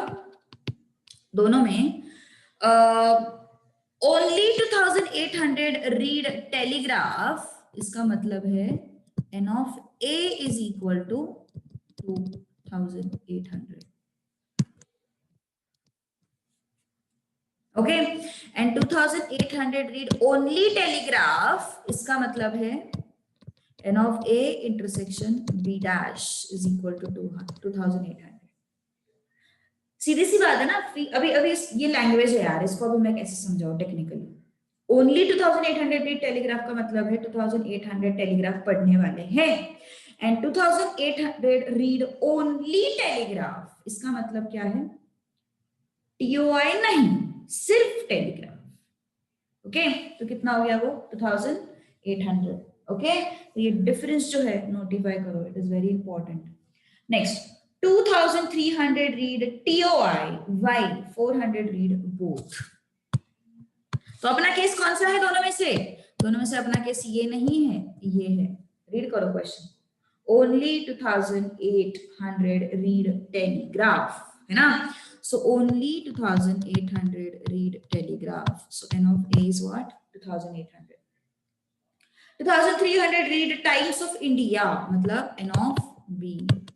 दोनों में ओनली 2,800 रीड टेलीग्राफ, इसका मतलब है n of A is equal to 2,800. Okay, and 2,800 read only telegraph, इसका मतलब है n of A intersection B dash is equal to 2,800. सीधी सी बात है ना। अभी अभी ये लैंग्वेज है यार, इसको अभी मैं कैसे समझाऊं टेक्निकली। ओनली 2,800 रीड टेलीग्राफ का मतलब है 2,800 टेलीग्राफ पढ़ने वाले हैं, एंड 2,800 रीड ओनली टेलीग्राफ, इसका मतलब क्या है? TOI नहीं, सिर्फ टेलीग्राफ। ओके, तो कितना हो गया वो? 2,800। ओके, तो ये डिफरेंस जो है नोटिफाई करो, it is very important. Next, 2,300 read TOI while 400 read both. तो अपना केस कौन सा है दोनों में से? दोनों में से अपना केस ये नहीं है, ये है। रीड करो क्वेश्चन। ओनली 2,800 रीड टेलीग्राफ, है ना? So only 2,800 read telegraph. So n of A is what? 2,800. 2,300 read Times of India. मतलब n of B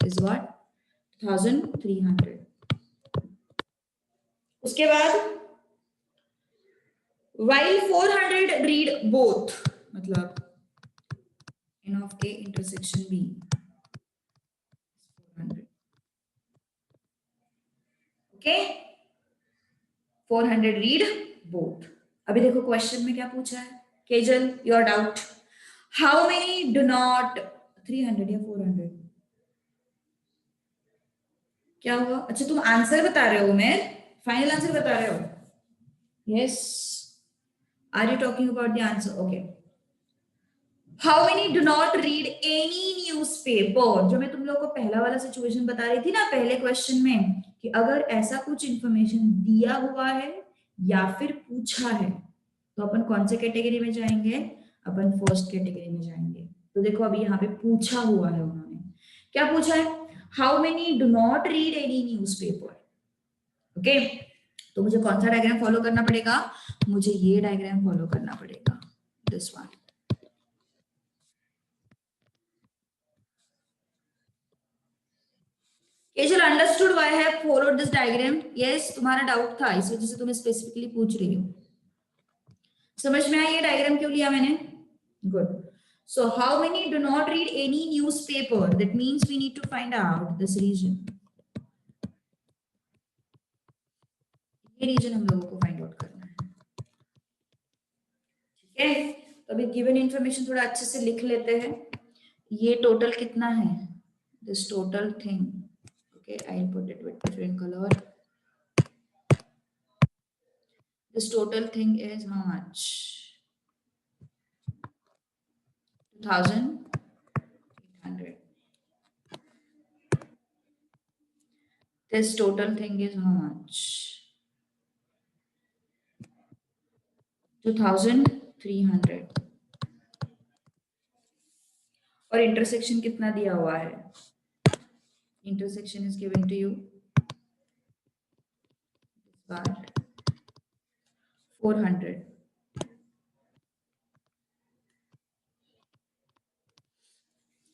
is what? 1,300. उसके बाद while 400 read both, मतलब n of A intersection B 400. Okay, 400 read both. अभी देखो question में क्या पूछा है, Kejal your doubt, how many do not 300 या 400, क्या हुआ? अच्छा तुम आंसर बता रहे हो, मैं फाइनल आंसर बता रहे हो? Yes, are you talking about the answer? Okay, how many do not read any newspaper, जो मैं तुम लोगों को पहला वाला सिचुएशन बता रही थी ना पहले क्वेश्चन में, कि अगर ऐसा कुछ इंफॉर्मेशन दिया हुआ है या फिर पूछा है तो अपन कौन से कैटेगरी में जाएंगे? अपन फर्स्ट कैटेगरी में जाएंगे। तो देखो अभी यहाँ पे पूछा हुआ है उन्होंने, क्या पूछा है? How many do not read any newspaper. Okay, तो मुझे कौन सा डायग्राम फॉलो करना पड़ेगा? मुझे ये डायग्राम फॉलो करना पड़ेगा, this one. Kejal understood why I have followed this diagram? Yes, तुम्हारा डाउट था, इस वजह से तुम्हें स्पेसिफिकली पूछ रही हूँ। समझ में आया ये डायग्राम क्यों लिया मैंने? Good. So how many do not read any newspaper? That means we need to find out this region. ये रीजन हम लोगों को फाइंड आउट करना है। ठीक है, तो अभी गिवन इंफॉर्मेशन थोड़ा अच्छे से लिख लेते हैं। ये टोटल कितना है? This total thing, okay, I will put it with different colour. This total thing is how much? 2,800. This total thing is how much? 2,300. और इंटरसेक्शन कितना दिया हुआ है? Intersection is given to you but 400.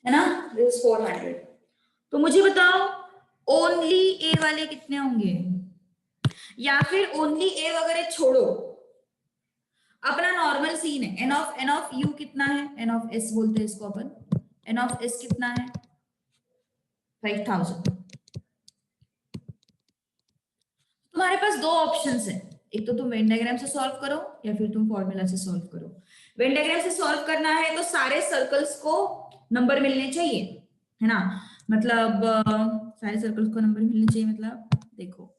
है ना, this is 400। तो मुझे बताओ ओनली ए वाले कितने होंगे, या फिर ओनली ए वगैरह छोड़ो, अपना नॉर्मल सीन है। एन ऑफ यू कितना है? एन ऑफ एस बोलते हैं इसको अपन। एन ऑफ एस कितना है? 5,000। तुम्हारे पास दो ऑप्शंस है, एक तो तुम वेन डायग्राम से सॉल्व करो या फिर तुम फॉर्मूला से सॉल्व करो। वेन डायग्राम से सॉल्व करना है तो सारे सर्कल्स को नंबर मिलने चाहिए, है ना, मतलब सारे सर्कल्स को नंबर मिलने चाहिए। मतलब देखो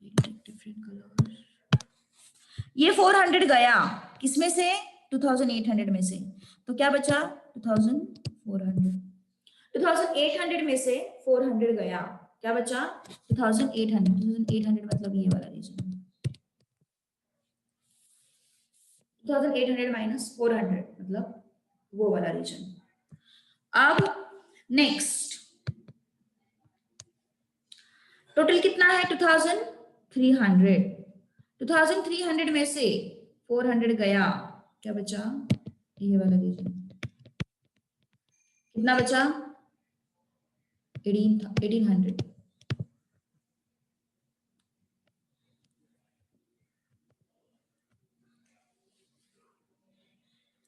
डिफरेंट कलर, ये 400 गया किसमें से? 2,800 में से, तो क्या बचा? 2,400। 2,800 में से 400 गया, क्या बचा? 2,800। 2,800 मतलब ये वाला रीजन, 2,800 माइनस 400 मतलब वो वाला रीजन। अब नेक्स्ट टोटल कितना है? 2,300। 2,300 में से 400 गया, क्या बचा? ये वाला रीजन, कितना बचा? 1800।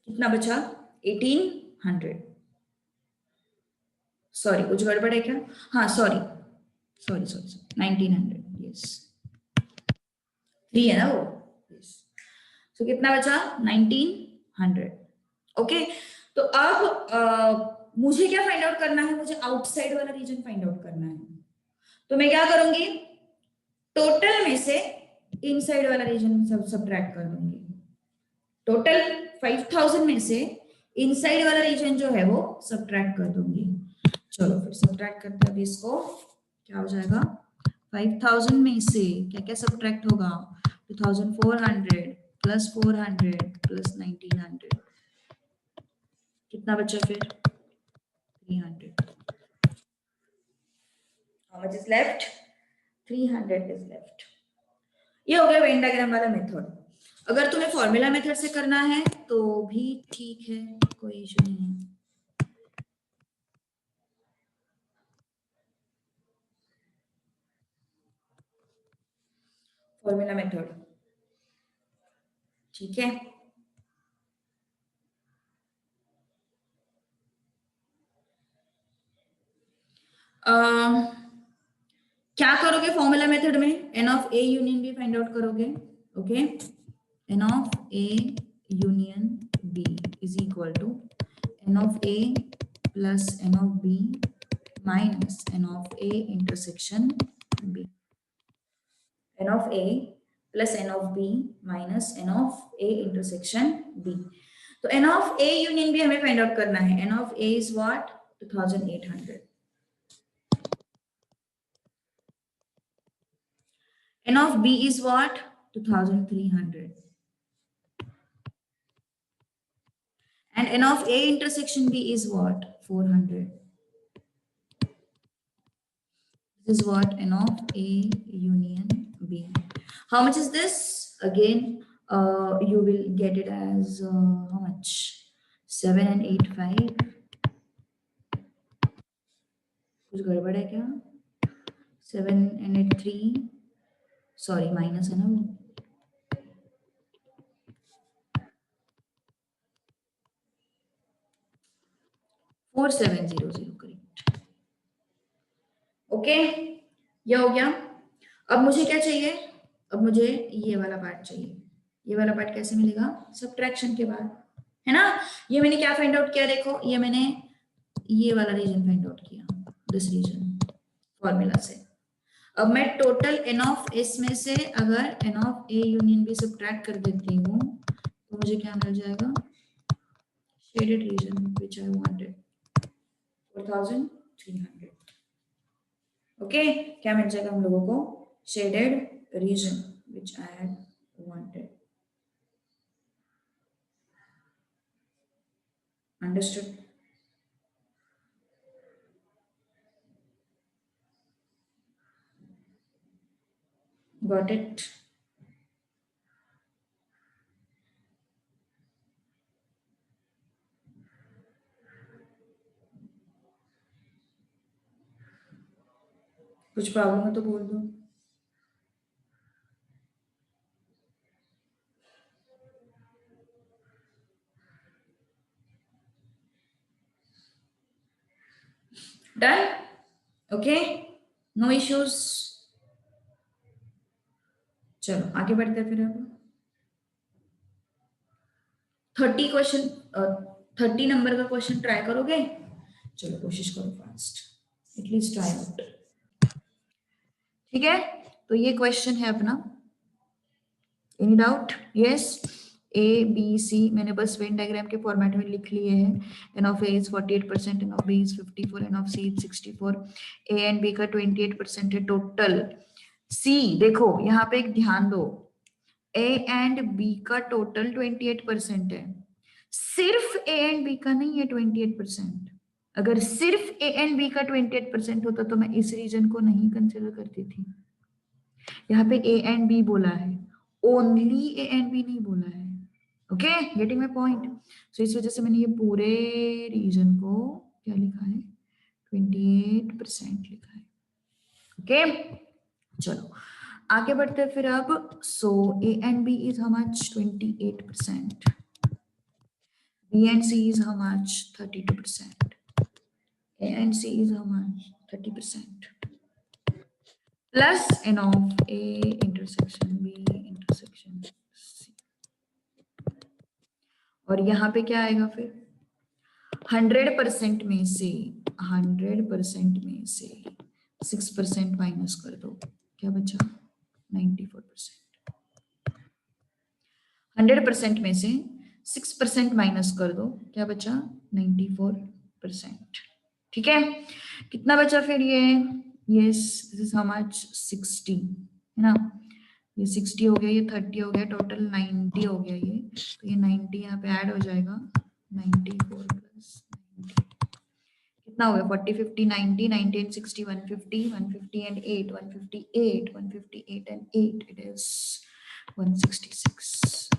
कितना बचा? 1800। सॉरी कुछ गड़बड़ है क्या? हाँ सॉरी सॉरी सॉरी 1900। यस 3 है ना वो। यस, तो कितना बचा? 1900। ओके, तो अब मुझे क्या फाइंड आउट करना है? मुझे आउटसाइड वाला रीजन फाइंड आउट करना है। तो मैं क्या करूंगी? टोटल में से इनसाइड वाला रीजन सब्ट्रैक्ट कर दूंगी। टोटल 5,000 में से इनसाइड वाला रीजन जो है वो सब्ट्रैक्ट कर दूंगी। चलो फिर सब्ट्रैक्ट करते हैं इसको, क्या हो जाएगा? 5,000 में से क्या क्या सब्ट्रैक्ट होगा? 2,400 प्लस 400 प्लस 1,900, कितना बचा फिर? 300। How much is left? 300 is left। ये हो गया वेन डायग्राम वाला मेथड। अगर तुम्हें फॉर्मूला मेथड से करना है तो भी ठीक है, कोई इशू नहीं है। फॉर्मूला मेथड ठीक है। क्या करोगे फॉर्मूला मेथड में? N of A union B find out करोगे। Okay, n of A union B is equal to n of A plus n of B minus n of A intersection B. n of A plus n of B minus n of A intersection B. तो n of A union B हमें find out करना है. n of A is what? 2800. n of B is what? 2300. And n of A intersection B is what? 400. This is what n of A union B. How much is this? Again, you will get it as how much? 7 and 8, 5. कुछ गड़बड़ है क्या? 7 and 8, 3. Sorry, minus है ना वो. 4700 correct. Okay, ये हो गया. अब मुझे क्या चाहिए? अब मुझे ये वाला पार्ट चाहिए. ये वाला पार्ट कैसे मिलेगा? सब्ट्रैक्शन के बाद, है ना. ये मैंने क्या फाइंड आउट किया? देखो, ये मैंने ये वाला रीजन फाइंड आउट किया, दिस रीजन, फॉर्मूला से. अब मैं टोटल n ऑफ s में से अगर n of a union b subtract कर देती हूँ तो मुझे क्या मिल जाएगा? Shaded region which I wanted, 4300. Okay, क्या मिल जाएगा हम लोगों को? Shaded region which I had wanted. Understood? Got it? कुछ प्रॉब्लम है तो बोल दो. डन? Okay, no issues. चलो आगे बढ़ते हैं फिर. अब 30 क्वेश्चन, 30 नंबर का क्वेश्चन ट्राई करोगे? चलो कोशिश करो फास्ट, एटलीस्ट ट्राई आउट. ठीक है, तो ये क्वेश्चन है अपना. Any doubt? Yes. A B C मैंने बस वेन डायग्राम के फॉर्मेट में लिख लिए हैं. N of A is 48%, n of B is 54, n of C is 64. A and B का 28% है टोटल. सी देखो यहाँ पे एक ध्यान दो, ए एंड बी का टोटल 28% है, सिर्फ ए एंड बी का नहीं है 28%. अगर सिर्फ ए एंड बी का 28% होता तो मैं इस रीजन को नहीं कंसिडर करती थी. यहाँ पे ए एंड बी बोला है, ओनली ए एंड बी नहीं बोला है. Okay, getting my point? So इस वजह से मैंने ये पूरे रीजन को क्या लिखा है? 28% लिखा है. ओके, चलो आगे बढ़ते हैं फिर. अब so A and B is how much? 28%. B and C is how much? 32%. A and C is how much? 30%. Plus n of A intersection B intersection C. और यहाँ पे क्या आएगा फिर? 100% में से 100% में से 6% माइनस कर दो, क्या बचा? 94%. 100% में से 6% माइनस कर दो, क्या बचा? 94%. ठीक है, कितना बचा फिर? ये दिस इज हाउ मच? 60, है ना. ये 60 हो गया, ये 30 हो गया, टोटल 90 हो गया. ये तो ये 90 यहाँ पे ऐड हो जाएगा. 94 प्लस 90 कितना हो गया? 40, 50, 90, 90 and 60, 150, 150 and 8, 158, 158 and 8, it is 166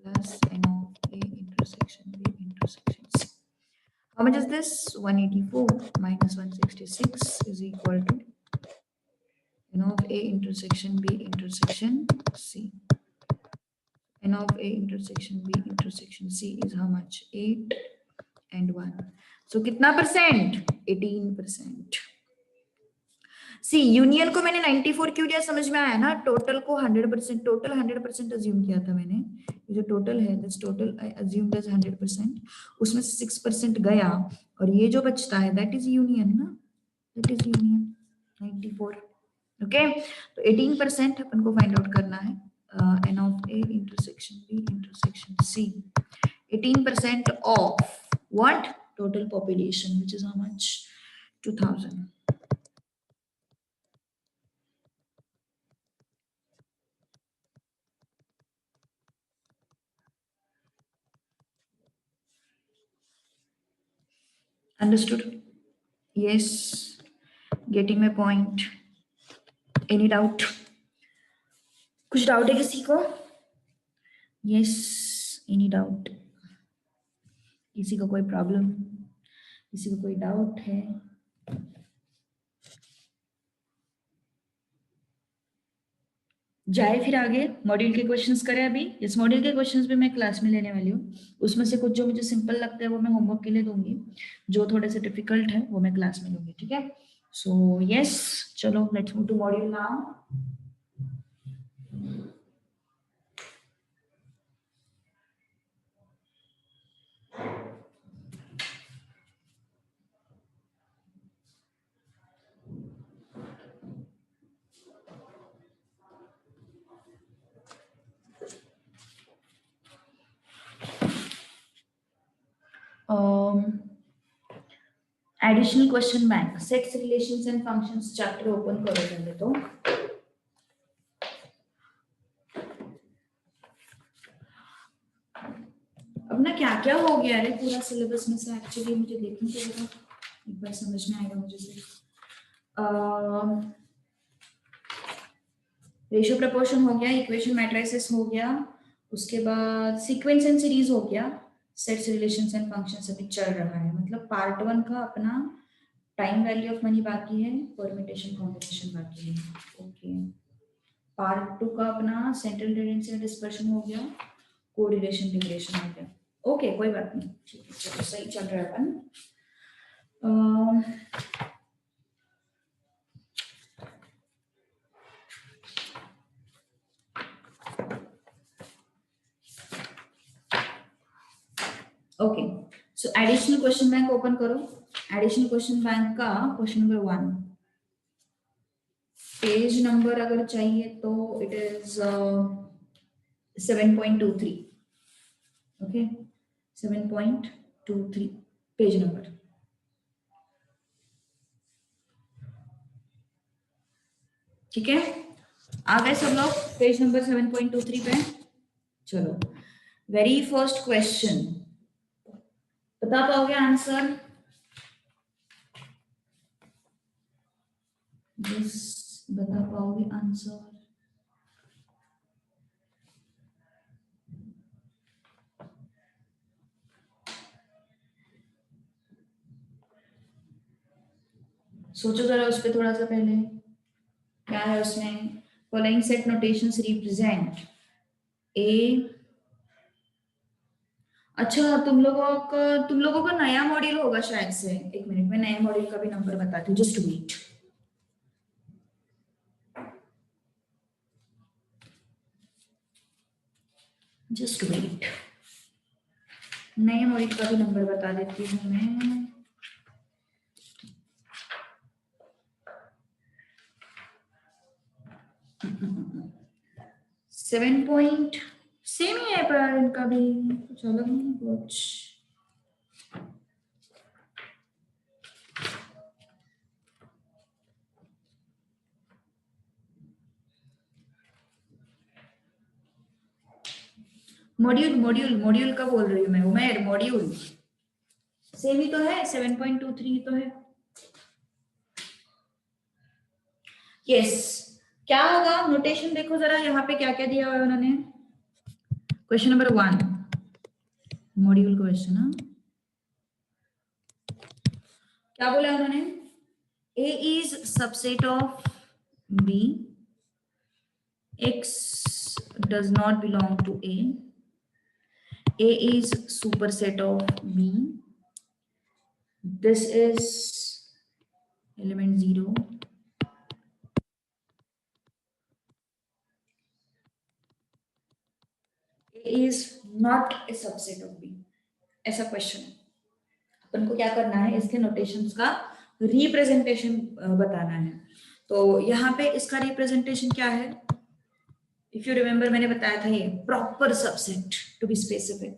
plus n of A intersection B intersection C. How much is this? 184 minus 166 is equal to n of A intersection B intersection C. n of A intersection B intersection C is how much? 8 and 1. So कितना percent? 18%. सी union को मैंने 94 क्यों लिया, समझ में आया ना, total को 100%, टोटल 100% अज्यूम किया था मैंने, ये जो टोटल है that's total I assume that's 100%, उसमें से 6% गया और ये जो बचता है दैट इज यूनियन ना, दैट इज यूनियन 94। ओके, तो 18% अपन को फाइंड आउट करना है, n of a intersection b intersection c, 18% of what, total population, which is how much, 2000. Understood? Yes, getting my point. Any doubt? कुछ doubt है किसी को? Yes, any doubt? किसी को कोई प्रॉब्लम, किसी को कोई डाउट है? जाए फिर आगे, मॉड्यूल के क्वेश्चंस करें अभी। इस मॉड्यूल के क्वेश्चंस भी मैं क्लास में लेने वाली हूँ, उसमें से कुछ जो मुझे सिंपल लगता है वो मैं होमवर्क के लिए दूंगी, जो थोड़े से डिफिकल्ट है वो मैं क्लास में लूंगी, ठीक है? सो यस, चलो let's move to module now. Additional question bank, sets, relations and functions chapter open करो पहले तो। अब ना क्या क्या हो गया है पूरा सिलेबस में से, एक्चुअली मुझे देखने के जरा एक बार समझ में आएगा मुझे से। रेशियो प्रपोर्शन हो गया, इक्वेशन मैट्रिसेस हो गया, उसके बाद सीक्वेंस एंड सीरीज हो गया, सेट्स, रिलेशंस एंड फंक्शंस अभी चल रहा है, मतलब पार्ट 1 का अपना टाइम वैल्यू ऑफ मनी बाकी है, परम्यूटेशन कॉम्बिनेशन बाकी है। ओके, पार्ट 2 का अपना सेंट्रल टेंडेंसी एंड डिस्पर्शन हो गया, कोरिलेशन रिलेशन हो गया। ओके, कोई बात नहीं, ठीक है, चलो सही चल रहा है अपन। Okay, so additional question bank open करो। एडिशनल क्वेश्चन बैंक का क्वेश्चन नंबर 1, पेज नंबर अगर चाहिए तो it is 7.23। Okay, 7.23 page number. ठीक है, आ गए सब लोग पेज नंबर 7.23 पे? चलो, वेरी फर्स्ट क्वेश्चन, बता पाओगे आंसर? यस, बता पाओगे आंसर? सोचो जरा उस पर थोड़ा सा पहले, क्या है उसमें? Following set notations represent a. अच्छा, तुम लोगों का नया मॉड्यूल होगा शायद से, एक मिनट में नए मॉड्यूल का भी नंबर बताती हूँ, जस्ट वेट। जस्ट वेट, नए मॉड्यूल का भी नंबर बता देती हूँ मैं। सेवन पॉइंट सेम ही है पर इनका भी कुछ अलग नहीं कुछ। मॉड्यूल मॉड्यूल मॉड्यूल का बोल रही हूँ मैं, उमेर मॉड्यूल सेम ही तो है, 7.23 तो है। यस, क्या होगा नोटेशन देखो जरा, यहाँ पे क्या क्या दिया हुआ है उन्होंने। क्वेश्चन नंबर 1 मॉड्यूल क्वेश्चन, क्या बोला उन्होंने? A is subset of B, X does not belong to A is superset of B, this is element 0, is not a subset of B, ऐसा क्वेश्चन है। अपन को क्या करना है, इसके नोटेशंस का रिप्रेजेंटेशन बताना है। तो यहाँ पे इसका रिप्रेजेंटेशन क्या है, इफ यू रिमेम्बर मैंने बताया था ये proper subset, to be specific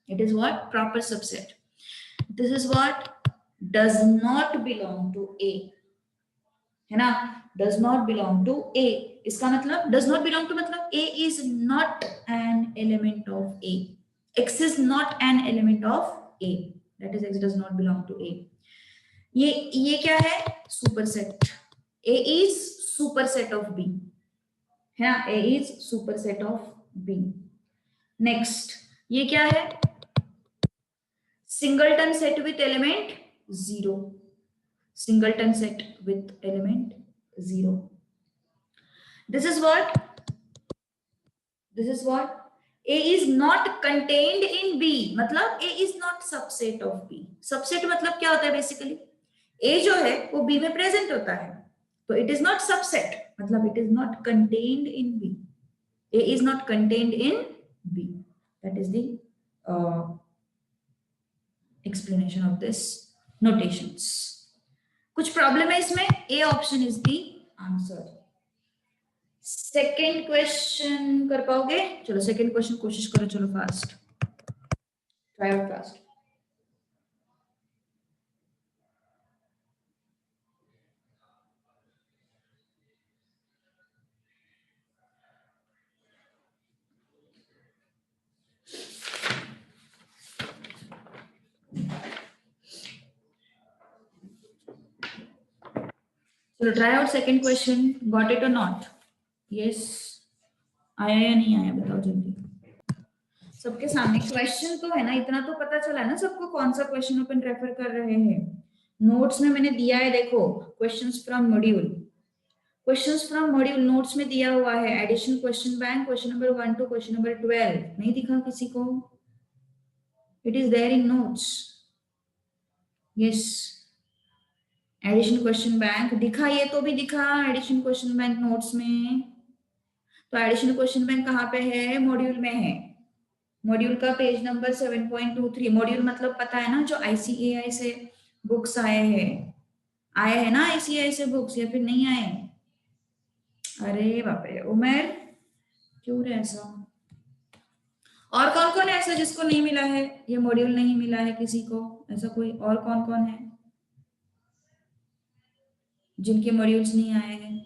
it is what, proper subset. This is what does not belong to A, है ना, does not belong to A. इसका मतलब डज नॉट बिलोंग टू मतलब A is not an element of A, x is not an element of A, that is x does not belong to A. ये क्या है, superset, A is superset of B, है ना, ए is superset of B. Next ये क्या है, singleton set with element 0, singleton set with element 0. This is what A is not contained in B, मतलब A is not subset of B। subset मतलब क्या होता है बेसिकली, A जो है वो B में प्रेजेंट होता है, तो it is not subset मतलब it is not contained in B, A is not contained in B, that is the explanation of this notations। कुछ प्रॉब्लम है इसमें, A option is the answer. Second question कर पाओगे, चलो second question कोशिश करो, चलो फास्ट, ट्राई आउट फास्ट। चलो try out second question, got it और नॉट, यस आया या नहीं आया बताओ जल्दी। सबके सामने क्वेश्चन तो है ना, इतना तो पता चला है ना सबको कौन सा क्वेश्चन अपन रेफर कर रहे हैं। नोट्स में मैंने दिया है, देखो questions from module, questions from module notes में दिया हुआ है, edition question bank question number 1 to question number 12, नहीं दिखा किसी को, it is there in notes, yes edition question bank दिखा, ये तो भी दिखा एडिशन क्वेश्चन बैंक नोट्स में। तो एडिशन क्वेश्चन बैंक कहाँ पे है, मॉड्यूल में है, मॉड्यूल का पेज नंबर 7.23। मॉड्यूल मतलब पता है ना, जो आईसीएआई से बुक्स आए हैं ना आईसीएआई से बुक्स, या फिर नहीं आए, अरे बाप रे उमेर क्यों रे ऐसा, और कौन कौन है ऐसा जिसको नहीं मिला है, ये मॉड्यूल नहीं मिला है किसी को, ऐसा कोई और कौन कौन है जिनके मॉड्यूल्स नहीं आए हैं।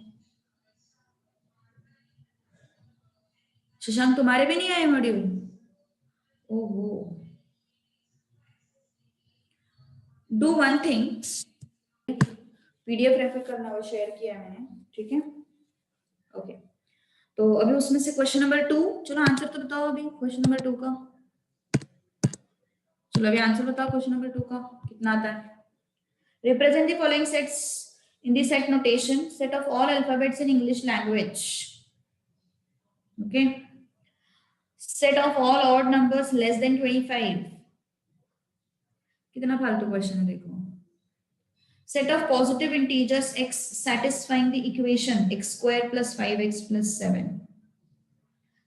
शशांक तुम्हारे भी नहीं आए मॉड्यूल, ओहो, do one thing, PDF refer करना, वो शेयर किया मैंने, ठीक है ओके। तो अभी उसमें से क्वेश्चन नंबर 2, चलो आंसर तो बताओ अभी क्वेश्चन नंबर 2 का, चलो अभी आंसर बताओ क्वेश्चन नंबर 2 का कितना आता है। Represent the following sets in the set notation, set of all alphabets in English language, okay, set of all odd numbers less than 25, कितना फालतू क्वेश्चन है देखो। Set of positive integers x satisfying the equation x square plus 5x plus 7.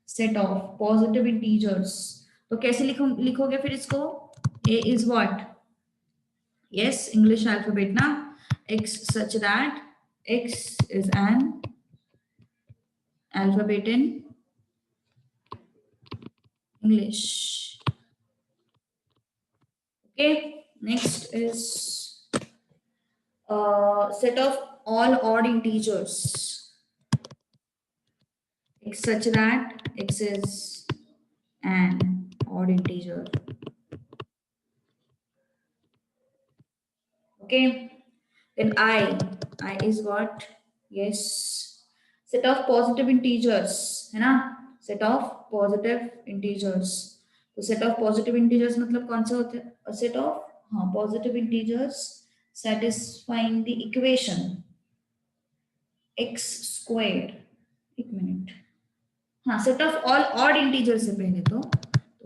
Set of positive integers, तो कैसे लिखोगे फिर इसको, a is what, yes English alphabet ना, x such that x is an alphabet in English, okay। Next is set of all odd integers x such that x is an odd integer, okay। Then I is what, yes set of positive integers, है ना, set of positive integers, तो set of positive integers मतलब कौन सा होता है, set of हाँ positive integers satisfying the equation x square, एक मिनट, हाँ set of all odd integer से पहले तो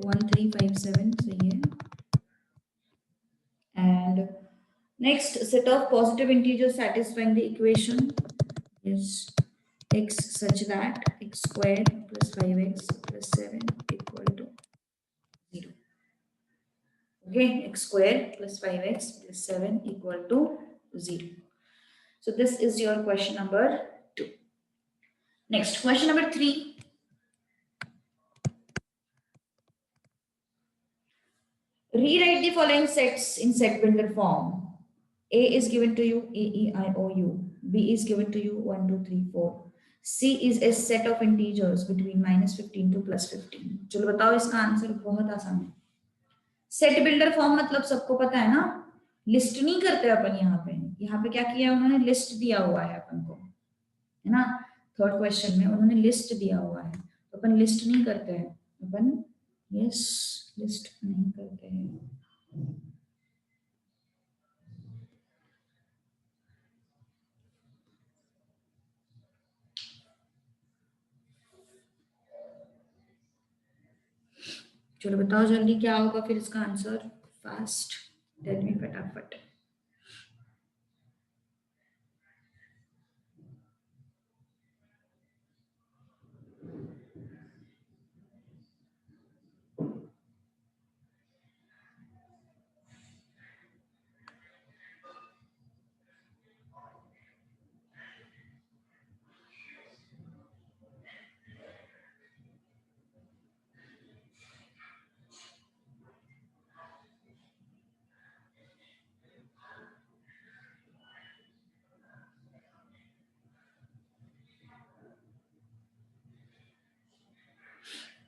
1 3 5 7 सही है, and next set of positive integer satisfying the equation is x such that x square plus 5x plus 7 equal to Okay, x square plus 5x plus 7 equal to 0. So this is your question number 2. Next, question number 3. Rewrite the following sets in set builder form. A is given to you, A, E, I, O, U. B is given to you, 1, 2, 3, 4. C is a set of integers between -15 to +15. चलो बताओ इसका answer, बहुत आसान है. Set builder form मतलब सबको पता है ना, लिस्ट नहीं करते अपन. यहाँ पे क्या किया उन्होंने, लिस्ट दिया हुआ है अपन को, है ना. थर्ड क्वेश्चन में उन्होंने लिस्ट दिया हुआ है, तो अपन लिस्ट नहीं करते हैं, अपन यस लिस्ट नहीं करते हैं. चलो बताओ जल्दी क्या होगा फिर इसका आंसर, फास्ट टेल मी फटाफट.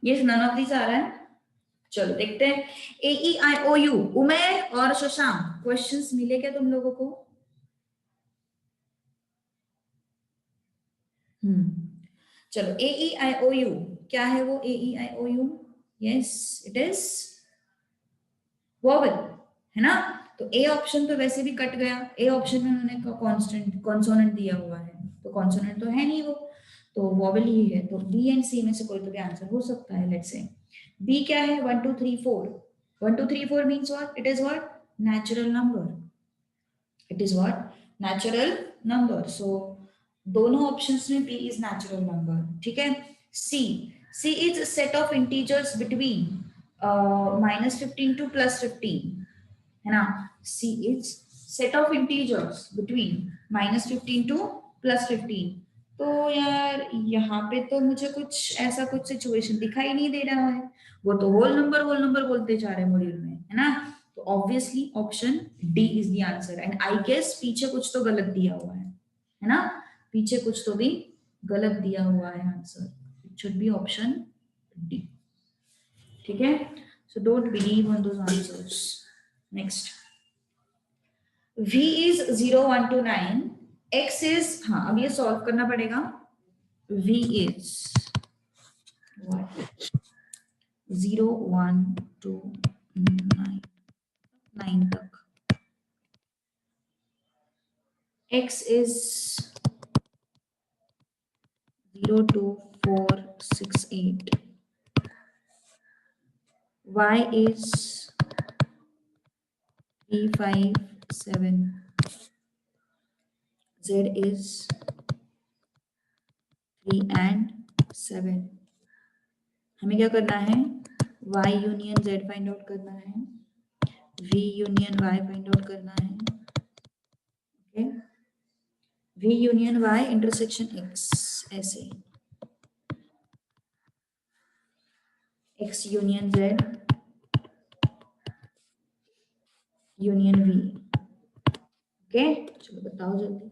ये नन ऑफ दिस आ रहा है. चलो देखते हैं. ए ई आई ओ यू, उमेर और शशांक, क्वेश्चंस मिले क्या तुम लोगों को? चलो ए ई आई ओ यू क्या है वो? A E I O U, yes it is vowel, है ना. तो ए ऑप्शन तो वैसे भी कट गया. ए ऑप्शन में उन्होंने कांस्टेंट कॉन्सोनेंट दिया हुआ है, तो कॉन्सोनेंट तो है नहीं वो, तो वोवेल ही है. तो बी एंड सी में से कोई तो भी आंसर हो सकता है. लेट्स से बी क्या है, 1 2 3 4. 1 2 3 4 means what? It is what? Natural number. It is what? Natural number. So दोनों ऑप्शंस में बी इज नेचुरल नंबर. ठीक है. C, C is set of integers between -15 to +15, है ना. C is set of integers between -15 to +15. तो यार यहाँ पे तो मुझे कुछ ऐसा कुछ सिचुएशन दिखाई नहीं दे रहा है. वो तो होल नंबर बोलते जा रहे हैं मॉड्यूल में, है ना. तो obviously option D is the answer. And I guess पीछे कुछ तो गलत दिया हुआ है ना. पीछे कुछ तो भी गलत दिया हुआ है answer. It should be option D. ठीक है. So don't believe on those answers. Next, v is 0 1 to 9, x is, हाँ अब ये सॉल्व करना पड़ेगा. v is what? 0 1 to 9, 9 तक. x is 0 2 4 6 8. y is 3 5 7. z is 3 and 7. हमें क्या करना है? y union z find out करना है, v union y find out करना है. Okay, v union y intersection x, ऐसे x union z union v. Okay, चलो बताओ जल्दी.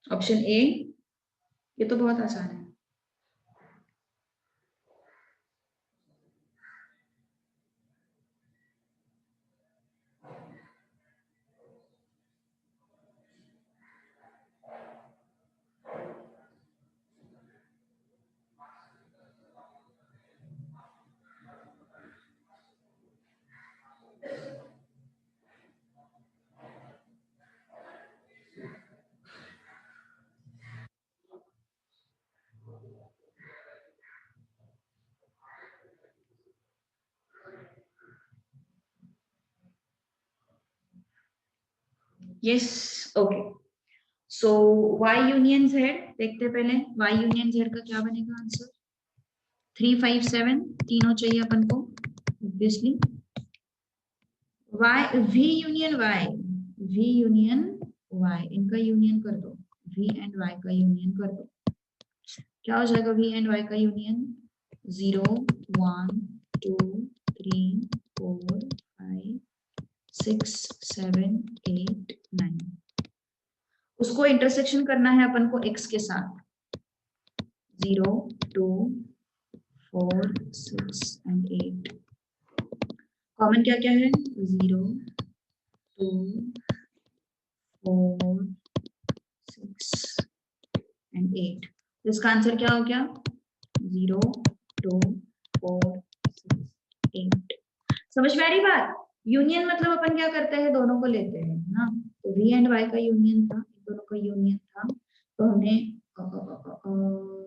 ऑप्शन ए, ये तो बहुत आसान है. Yes okay so y union z देखते पहले y यूनियन z का क्या बनेगा आंसर 3 5 7 तीनों चाहिए अपन को obviously y v union y इनका यूनियन कर दो v एंड y का यूनियन कर दो क्या हो जाएगा v एंड y का यूनियन 0 1 2 3 4 5 6 7 8 9 उसको इंटरसेक्शन करना है अपन को x के साथ 0 2 4 6 एंड 8 कॉमन क्या क्या है 0 2 4 6 एंड 8 तो इसका आंसर क्या हो गया 0 2 4 6 8 समझ में आ रही बात यूनियन मतलब अपन क्या करते हैं दोनों को लेते हैं ना तो v एंड y का यूनियन था दोनों का यूनियन था तो हमने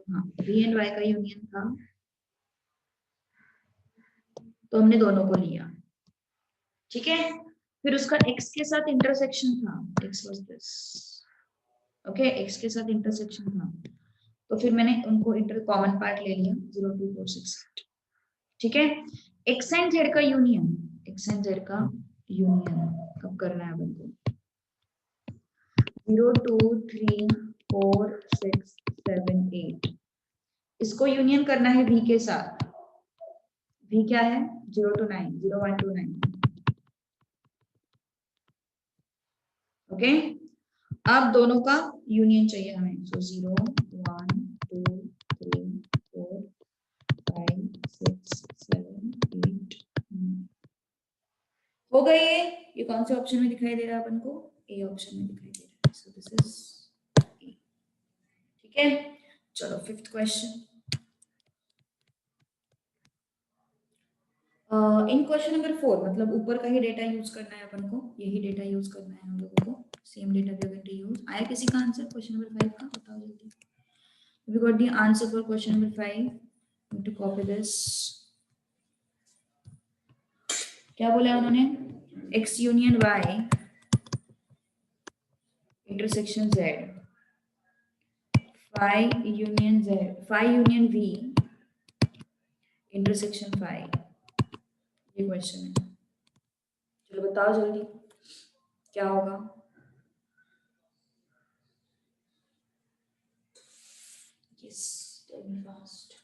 हाँ v एंड y का यूनियन था तो हमने दोनों को लिया ठीक है फिर उसका x के साथ इंटरसेक्शन था x was this okay x के साथ इंटरसेक्शन था तो फिर मैंने उनको इंटर कॉमन पार्ट ले लिया 0 2 4 6 8 ठीक है x एंड z का यूनियन x एंड z का यूनियन कब करना है अपन को 0 2 3 4 6 7 8 इसको यूनियन करना है v के साथ v क्या है 0 to 9 0 1 to 9 ओके अब दोनों का यूनियन चाहिए हमें सो 0 1 2 3 4 5 6 7 8 हो गई ये कौन से ऑप्शन में दिखाई दे रहा है अपन को ए ऑप्शन में दिखाई दे रहा है सो दिस इज ए ठीक है चलो fifth question in question number 4 मतलब ऊपर का ही डेटा यूज करना है अपन को यही डेटा यूज करना है हम लोगों को same data we are going to use आया किसी का आंसर क्वेश्चन नंबर 5 का बताओ जल्दी we got the answer for question number 5 need to copy this क्या बोला उन्होंने x union y intersection z phi union z phi union v intersection phi ये क्वेश्चन है चलो बताओ जल्दी क्या होगा yes tell me fast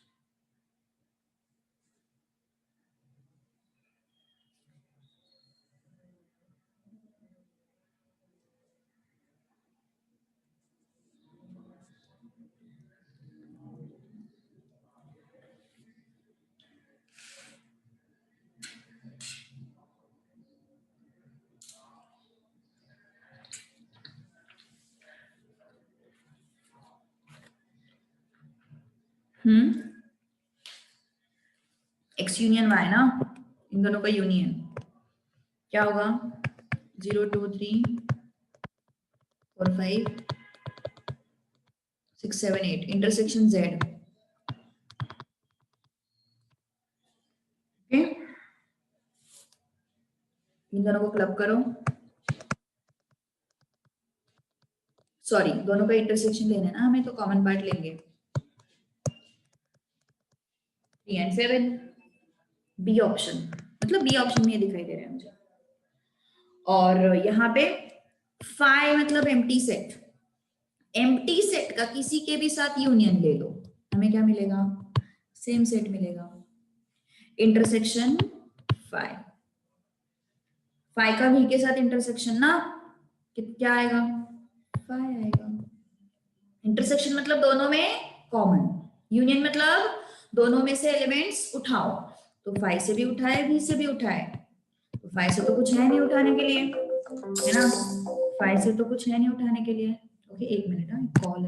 x union y ना इन दोनों का यूनियन क्या होगा 0 2 3 4 5 6 7 8 इंटरसेक्शन z ओके इन दोनों को क्लब करो सॉरी दोनों का इंटरसेक्शन लेना है ना हमें तो कॉमन पार्ट लेंगे 3 and 7 बी ऑप्शन मतलब बी ऑप्शन में ये दिखाई दे रहा है मुझे और यहाँ पे फाई मतलब एम्प्टी सेट का किसी के भी साथ यूनियन ले लो हमें क्या मिलेगा सेम सेट मिलेगा इंटरसेक्शन फाई का v के साथ इंटरसेक्शन ना क्या आएगा फाई आएगा इंटरसेक्शन मतलब दोनों में कॉमन यूनियन मतलब दोनों में से एलिमेंट्स उठाओ तो 5 से भी उठाए v से भी उठाए तो 5 से तो कुछ है नहीं उठाने के लिए है ना 5 से तो कुछ है नहीं उठाने के लिए ओके एक मिनट कॉल